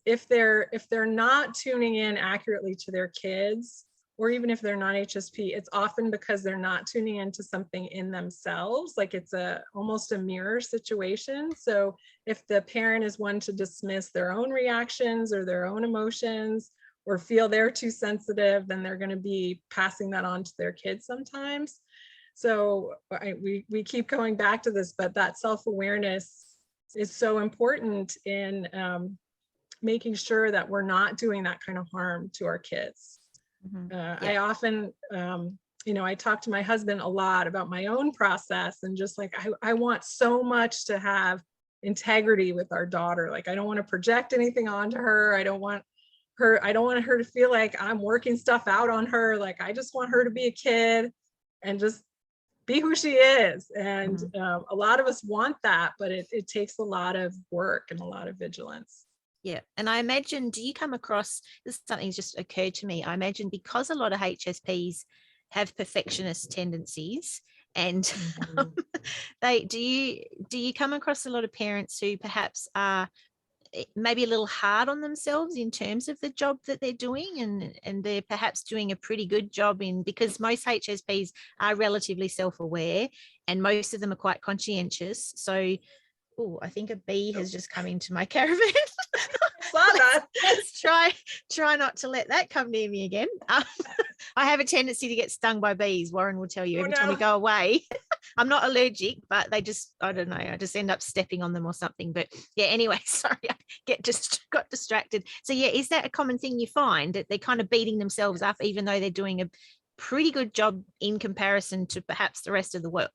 if they're not tuning in accurately to their kids, or even if they're not HSP, it's often because they're not tuning into something in themselves. Like it's almost a mirror situation. So if the parent is one to dismiss their own reactions or their own emotions, or feel they're too sensitive, then they're going to be passing that on to their kids sometimes. So we keep going back to this, but that self-awareness is so important in making sure that we're not doing that kind of harm to our kids. I often, you know, I talk to my husband a lot about my own process, and just like, I want so much to have integrity with our daughter. Like, I don't want to project anything onto her. I don't want her to feel like I'm working stuff out on her. Like, I just want her to be a kid and just be who she is. And a lot of us want that, but it takes a lot of work and a lot of vigilance. Yeah. And I imagine, do you come across, this is something that's just occurred to me. I imagine because a lot of HSPs have perfectionist tendencies, and Mhm. do you come across a lot of parents who perhaps are maybe a little hard on themselves in terms of the job that they're doing, and they're perhaps doing a pretty good job in, because most HSPs are relatively self-aware and most of them are quite conscientious. So, oh, I think a bee has just come into my caravan. Saw that. Let's try not to let that come near me again. I have a tendency to get stung by bees. Warren will tell you Oh every time we no. go away. I'm not allergic, but they just, I don't know, I just end up stepping on them or something. But yeah, anyway, sorry, I got distracted. So yeah, is that a common thing you find, that they're kind of beating themselves up even though they're doing a pretty good job in comparison to perhaps the rest of the world?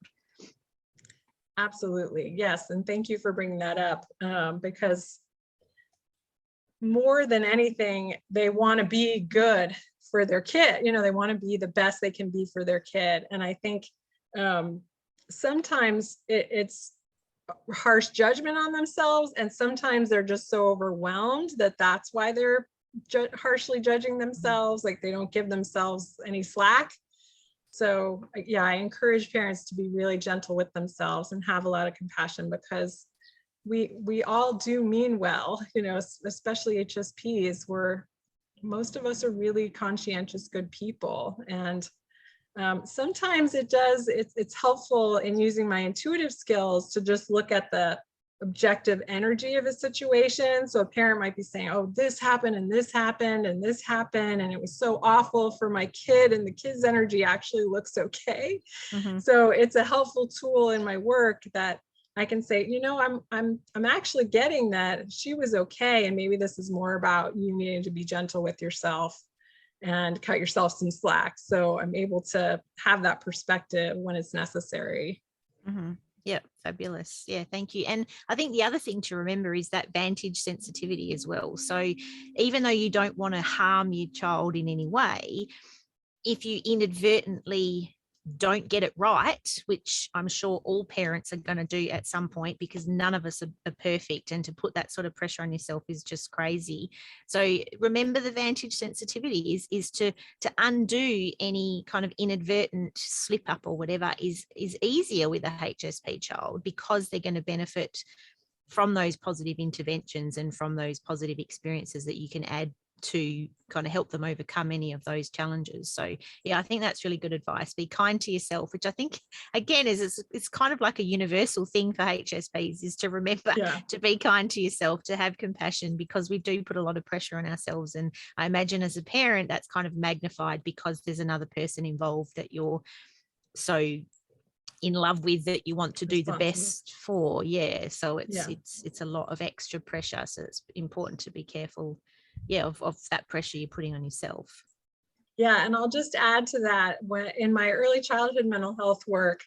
Absolutely. Yes. And thank you for bringing that up, because more than anything, they want to be good for their kid. You know, they want to be the best they can be for their kid. And I think sometimes it's harsh judgment on themselves. And sometimes they're just so overwhelmed that that's why they're harshly judging themselves. Like they don't give themselves any slack. So yeah, I encourage parents to be really gentle with themselves and have a lot of compassion, because we all do mean well, you know, especially HSPs, where most of us are really conscientious, good people. And sometimes it's helpful in using my intuitive skills to just look at the objective energy of a situation. So a parent might be saying, oh, this happened and this happened and this happened, and it was so awful for my kid, and the kid's energy actually looks okay. Mm-hmm. So it's a helpful tool in my work that I can say, you know, I'm actually getting that she was okay, and maybe this is more about you needing to be gentle with yourself and cut yourself some slack. So I'm able to have that perspective when it's necessary. Mm-hmm. Yeah, fabulous. Yeah, thank you. And I think the other thing to remember is that vantage sensitivity as well. So even though you don't want to harm your child in any way, if you inadvertently don't get it right, which I'm sure all parents are going to do at some point, because none of us are perfect, and to put that sort of pressure on yourself is just crazy. So remember, the vantage sensitivity is to undo any kind of inadvertent slip up or whatever is easier with a HSP child, because they're going to benefit from those positive interventions and from those positive experiences that you can add to kind of help them overcome any of those challenges. So yeah, I think that's really good advice. Be kind to yourself, which I think again is it's kind of like a universal thing for HSPs, is to remember to be kind to yourself, to have compassion, because we do put a lot of pressure on ourselves. And I imagine as a parent that's kind of magnified because there's another person involved that you're so in love with, that you want to do the best for. Yeah, so it's a lot of extra pressure, so it's important to be careful of that pressure you're putting on yourself. Yeah, and I'll just add to that, when in my early childhood mental health work,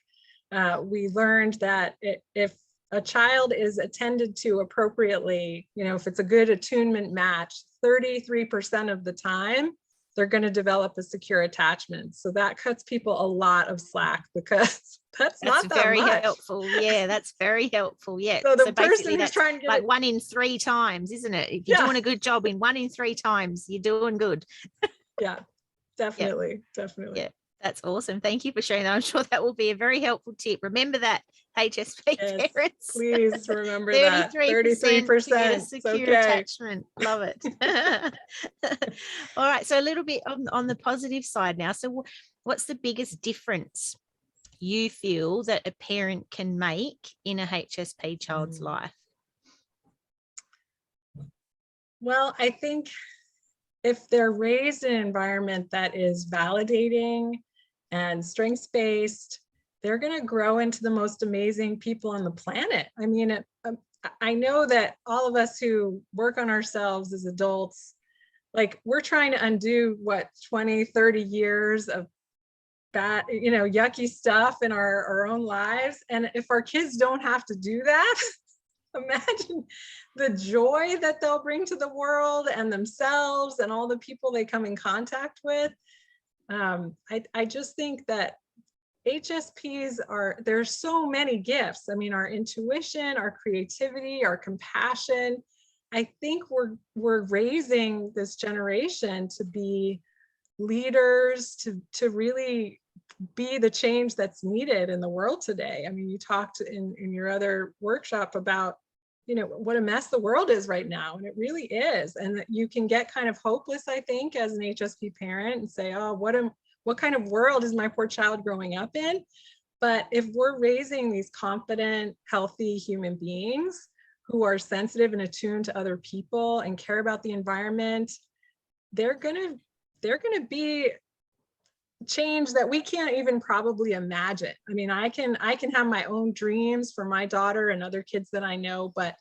we learned that if a child is attended to appropriately, you know, if it's a good attunement match, 33% of the time they're going to develop a secure attachment. So that cuts people a lot of slack, because that's not that very much. Helpful. Yeah, that's very helpful. Yeah. So the person who's trying to get like 1 in 3 times, isn't it? If you're doing a good job in 1 in 3 times, you're doing good. Yeah, definitely. Definitely. Yeah, that's awesome. Thank you for sharing that. I'm sure that will be a very helpful tip. Remember that, HSP parents. Please remember that. 33% to get a secure attachment. Love it. All right. So a little bit on the positive side now. So what's the biggest difference you feel that a parent can make in a HSP child's life? Well, I think if they're raised in an environment that is validating and strengths-based, they're going to grow into the most amazing people on the planet. I mean, I know that all of us who work on ourselves as adults, like we're trying to undo what 20, 30 years of bad, you know, yucky stuff in our own lives. And if our kids don't have to do that, imagine the joy that they'll bring to the world and themselves and all the people they come in contact with. I just think that HSPs there's so many gifts. I mean, our intuition, our creativity, our compassion, I think we're raising this generation to be leaders, to really be the change that's needed in the world today. I mean, you talked in your other workshop about, what a mess the world is right now, and it really is. And that you can get kind of hopeless, I think, as an HSP parent and say, oh, what kind of world is my poor child growing up in? But if we're raising these confident, healthy human beings who are sensitive and attuned to other people and care about the environment, they're gonna be change that we can't even probably imagine. I mean, I can have my own dreams for my daughter and other kids that I know, but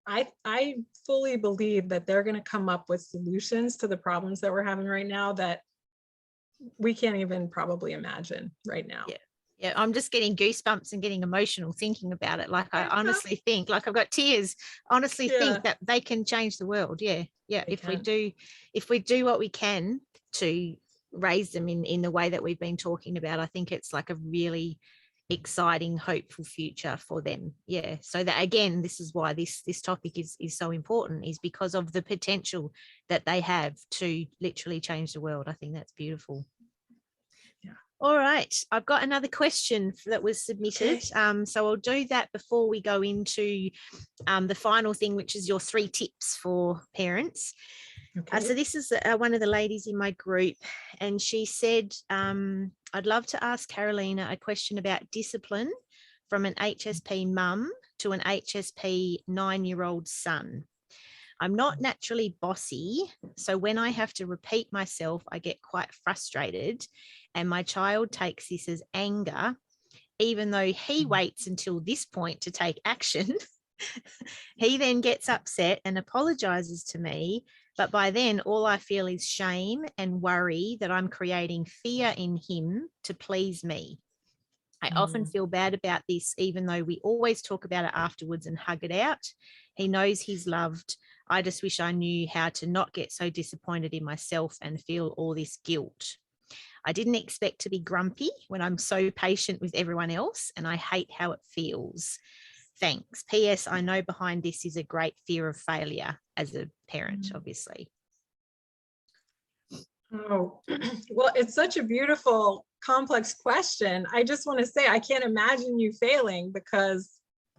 I fully believe that they're going to come up with solutions to the problems that we're having right now that we can't even probably imagine right now. Yeah, I'm just getting goosebumps and getting emotional thinking about it. Like, I honestly think, like, I've got tears, honestly think that they can change the world. Yeah. If we do what we can to raise them in the way that we've been talking about, I think it's like a really exciting, hopeful future for them. Yeah. So that, again, this is why this topic is so important, is because of the potential that they have to literally change the world. I think that's beautiful. All right, I've got another question that was submitted. Okay. So I'll do that before we go into the final thing, which is your 3 tips for parents. Okay. So this is one of the ladies in my group, and she said, I'd love to ask Carolina a question about discipline from an HSP mum to an HSP 9-year-old son. I'm not naturally bossy, so when I have to repeat myself, I get quite frustrated, and my child takes this as anger, even though he waits until this point to take action. He then gets upset and apologizes to me, but by then all I feel is shame and worry that I'm creating fear in him to please me. I often feel bad about this, even though we always talk about it afterwards and hug it out. He knows he's loved. I just wish I knew how to not get so disappointed in myself and feel all this guilt. I didn't expect to be grumpy when I'm so patient with everyone else, and I hate how it feels. Thanks. P.S. I know behind this is a great fear of failure as a parent, obviously. Oh, well, it's such a beautiful, complex question. I just want to say, I can't imagine you failing, because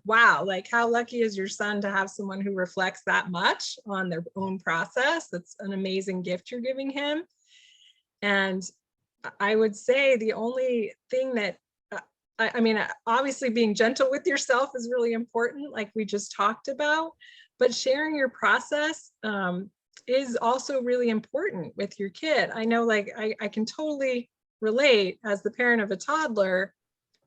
wow, like, how lucky is your son to have someone who reflects that much on their own process? That's an amazing gift you're giving him. And I would say the only thing that, I mean, obviously being gentle with yourself is really important, like we just talked about, but sharing your process is also really important with your kid. I know, like, I can totally relate as the parent of a toddler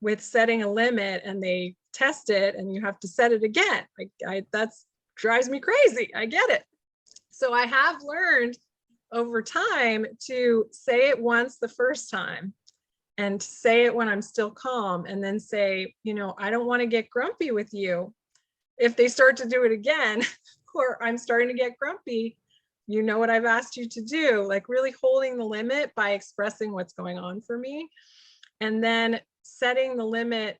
with setting a limit and they test it and you have to set it again. That drives me crazy. I get it. So I have learned over time to say it once the first time and say it when I'm still calm, and then say, I don't want to get grumpy with you. If they start to do it again, or I'm starting to get grumpy, you know what I've asked you to do, like really holding the limit by expressing what's going on for me, and then setting the limit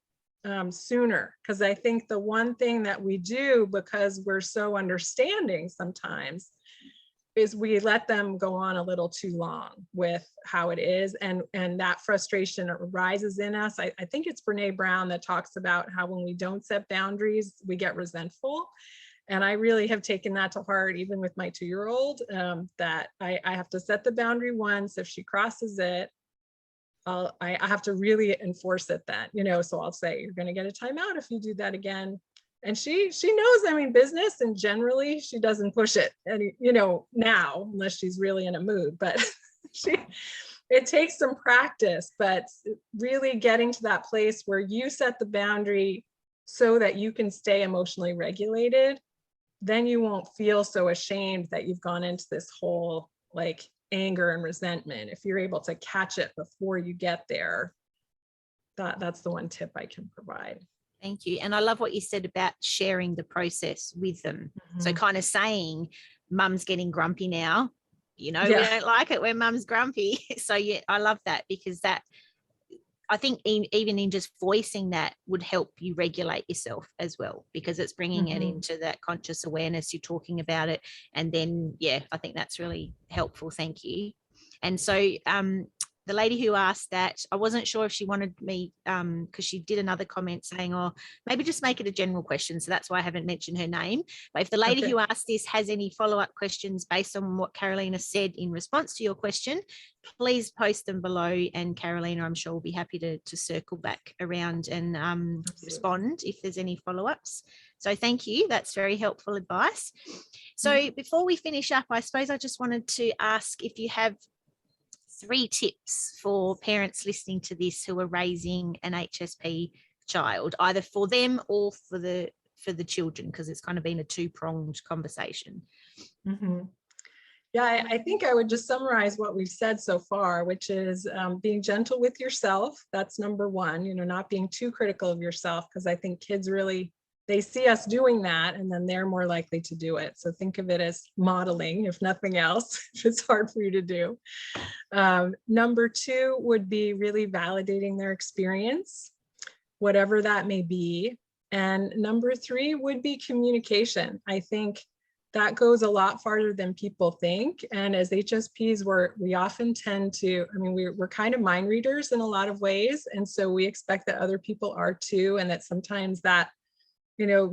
sooner. Because I think the one thing that we do, because we're so understanding sometimes, is we let them go on a little too long with how it is, and that frustration arises in us. I think it's Brene Brown that talks about how when we don't set boundaries, we get resentful. And I really have taken that to heart, even with my 2-year-old, that I have to set the boundary once. If she crosses it, I have to really enforce it then, so I'll say, you're going to get a timeout if you do that again. And she knows I mean business, and generally she doesn't push it, and now, unless she's really in a mood, but it takes some practice, but really getting to that place where you set the boundary so that you can stay emotionally regulated, then you won't feel so ashamed that you've gone into this whole like anger and resentment. If you're able to catch it before you get there, that's the one tip I can provide. Thank you. And I love what you said about sharing the process with them. So kind of saying, mum's getting grumpy now, we don't like it when mum's grumpy. So yeah, I love that, because that I think even in just voicing that would help you regulate yourself as well, because it's bringing it into that conscious awareness. You're talking about it. And then, yeah, I think that's really helpful. Thank you. And so the lady who asked that, I wasn't sure if she wanted me, because she did another comment saying, oh, maybe just make it a general question. So that's why I haven't mentioned her name. But if the lady who asked this has any follow-up questions based on what Carolina said in response to your question, please post them below, and Carolina, I'm sure, will be happy to circle back around and respond if there's any follow-ups. So thank you. That's very helpful advice. So before we finish up, I suppose I just wanted to ask if you have 3 tips for parents listening to this who are raising an HSP child, either for them or for the children, because it's kind of been a 2-pronged conversation. Yeah, I think I would just summarize what we've said so far, which is being gentle with yourself. That's number 1, not being too critical of yourself, because I think kids really, they see us doing that and then they're more likely to do it. So think of it as modeling, if nothing else, if it's hard for you to do. Number 2 would be really validating their experience, whatever that may be. And number 3 would be communication. I think that goes a lot farther than people think. And as HSPs, we often tend to, we're kind of mind readers in a lot of ways. And so we expect that other people are too, and that sometimes that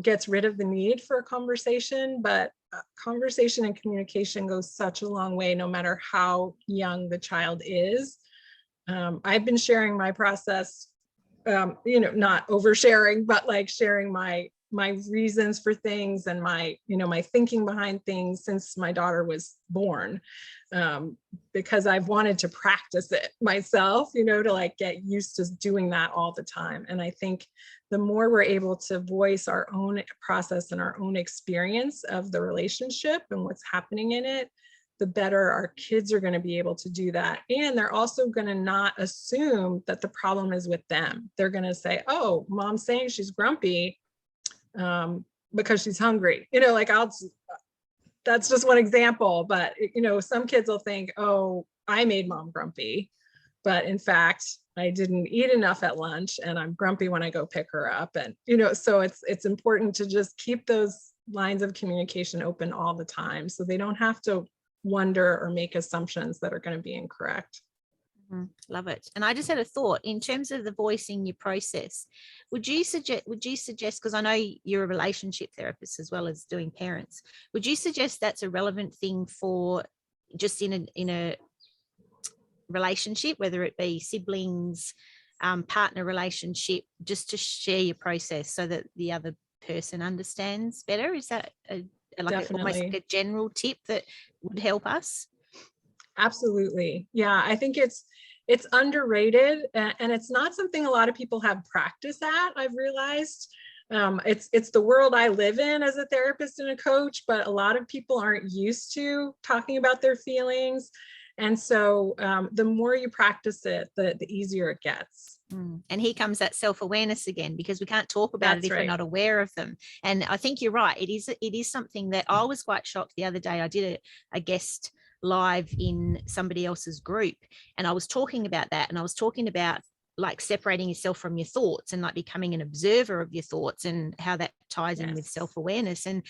gets rid of the need for a conversation, but conversation and communication goes such a long way, no matter how young the child is. I've been sharing my process, not oversharing, but like sharing my reasons for things and my thinking behind things since my daughter was born, because I've wanted to practice it myself, to like get used to doing that all the time. And I think the more we're able to voice our own process and our own experience of the relationship and what's happening in it, the better our kids are going to be able to do that. And they're also going to not assume that the problem is with them. They're going to say, oh, mom's saying she's grumpy because she's hungry. That's just one example, but some kids will think, oh, I made mom grumpy, but in fact, I didn't eat enough at lunch and I'm grumpy when I go pick her up. And, so it's important to just keep those lines of communication open all the time, so they don't have to wonder or make assumptions that are going to be incorrect. Love it. And I just had a thought in terms of the voicing your process. Would you suggest, because I know you're a relationship therapist as well as doing parents, would you suggest that's a relevant thing for just in a relationship, whether it be siblings, partner relationship, just to share your process so that the other person understands better? Is that almost like a general tip that would help us? Absolutely. Yeah, I think it's underrated, and it's not something a lot of people have practice at, I've realized. It's the world I live in as a therapist and a coach, but a lot of people aren't used to talking about their feelings. And so the more you practice it, the easier it gets. And here comes that self-awareness again, because we can't talk about it if we're not aware of them. And I think you're right. It is something that I was quite shocked the other day. I did a guest live in somebody else's group, and I was talking about that, and I was talking about like separating yourself from your thoughts and like becoming an observer of your thoughts and how that ties in with self-awareness. And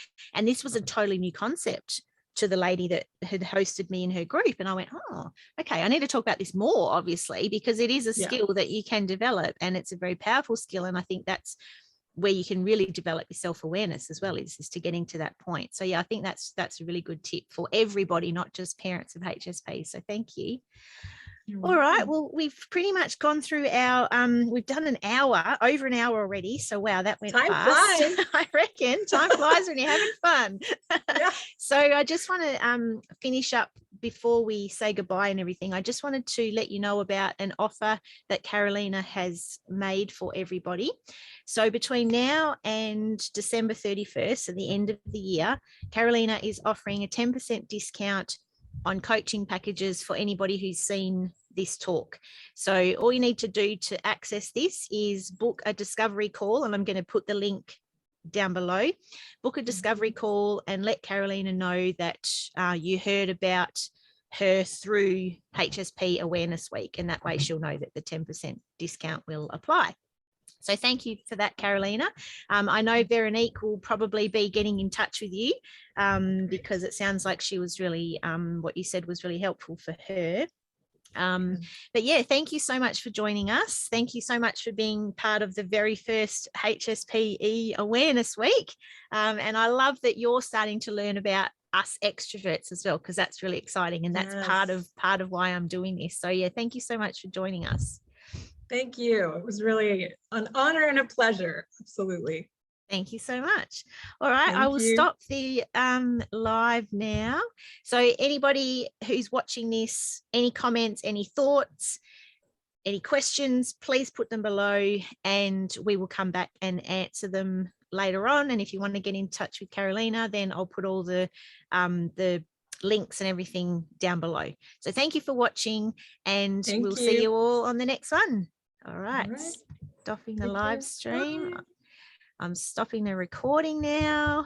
this was a totally new concept to the lady that had hosted me in her group. And I went, oh, okay, I need to talk about this more, obviously, because it is a skill that you can develop, and it's a very powerful skill. And I think that's where you can really develop your self-awareness as well, is to getting to that point. So yeah, I think that's a really good tip for everybody, not just parents of HSP. So thank you. All right, well, we've pretty much gone through our we've done over an hour already, so wow, that went fast. Flies. I reckon time flies when you're having fun. So I just want to finish up before we say goodbye and everything. I just wanted to let you know about an offer that Carolina has made for everybody. So between now and December 31st, at the end of the year, Carolina is offering a 10% discount on coaching packages for anybody who's seen this talk. So all you need to do to access this is book a discovery call, and I'm going to put the link down below. Book a discovery call and let Carolina know that you heard about her through HSP Awareness Week, and that way she'll know that the 10% discount will apply. So thank you for that, Carolina. I know Veronique will probably be getting in touch with you because it sounds like she was really, what you said was really helpful for her. But yeah, thank you so much for joining us. Thank you so much for being part of the very first HSP-E Awareness Week. And I love that you're starting to learn about us extroverts as well, because that's really exciting. And that's part of why I'm doing this. So yeah, thank you so much for joining us. Thank you. It was really an honor and a pleasure. Absolutely. Thank you so much. All right, Thank I will you. stop the live now. So anybody who's watching this, any comments, any thoughts, any questions, please put them below and we will come back and answer them later on. And if you want to get in touch with Carolina, then I'll put all the links and everything down below. So thank you for watching, and we'll see you all on the next one. All right. Stopping the live stream. I'm stopping the recording now.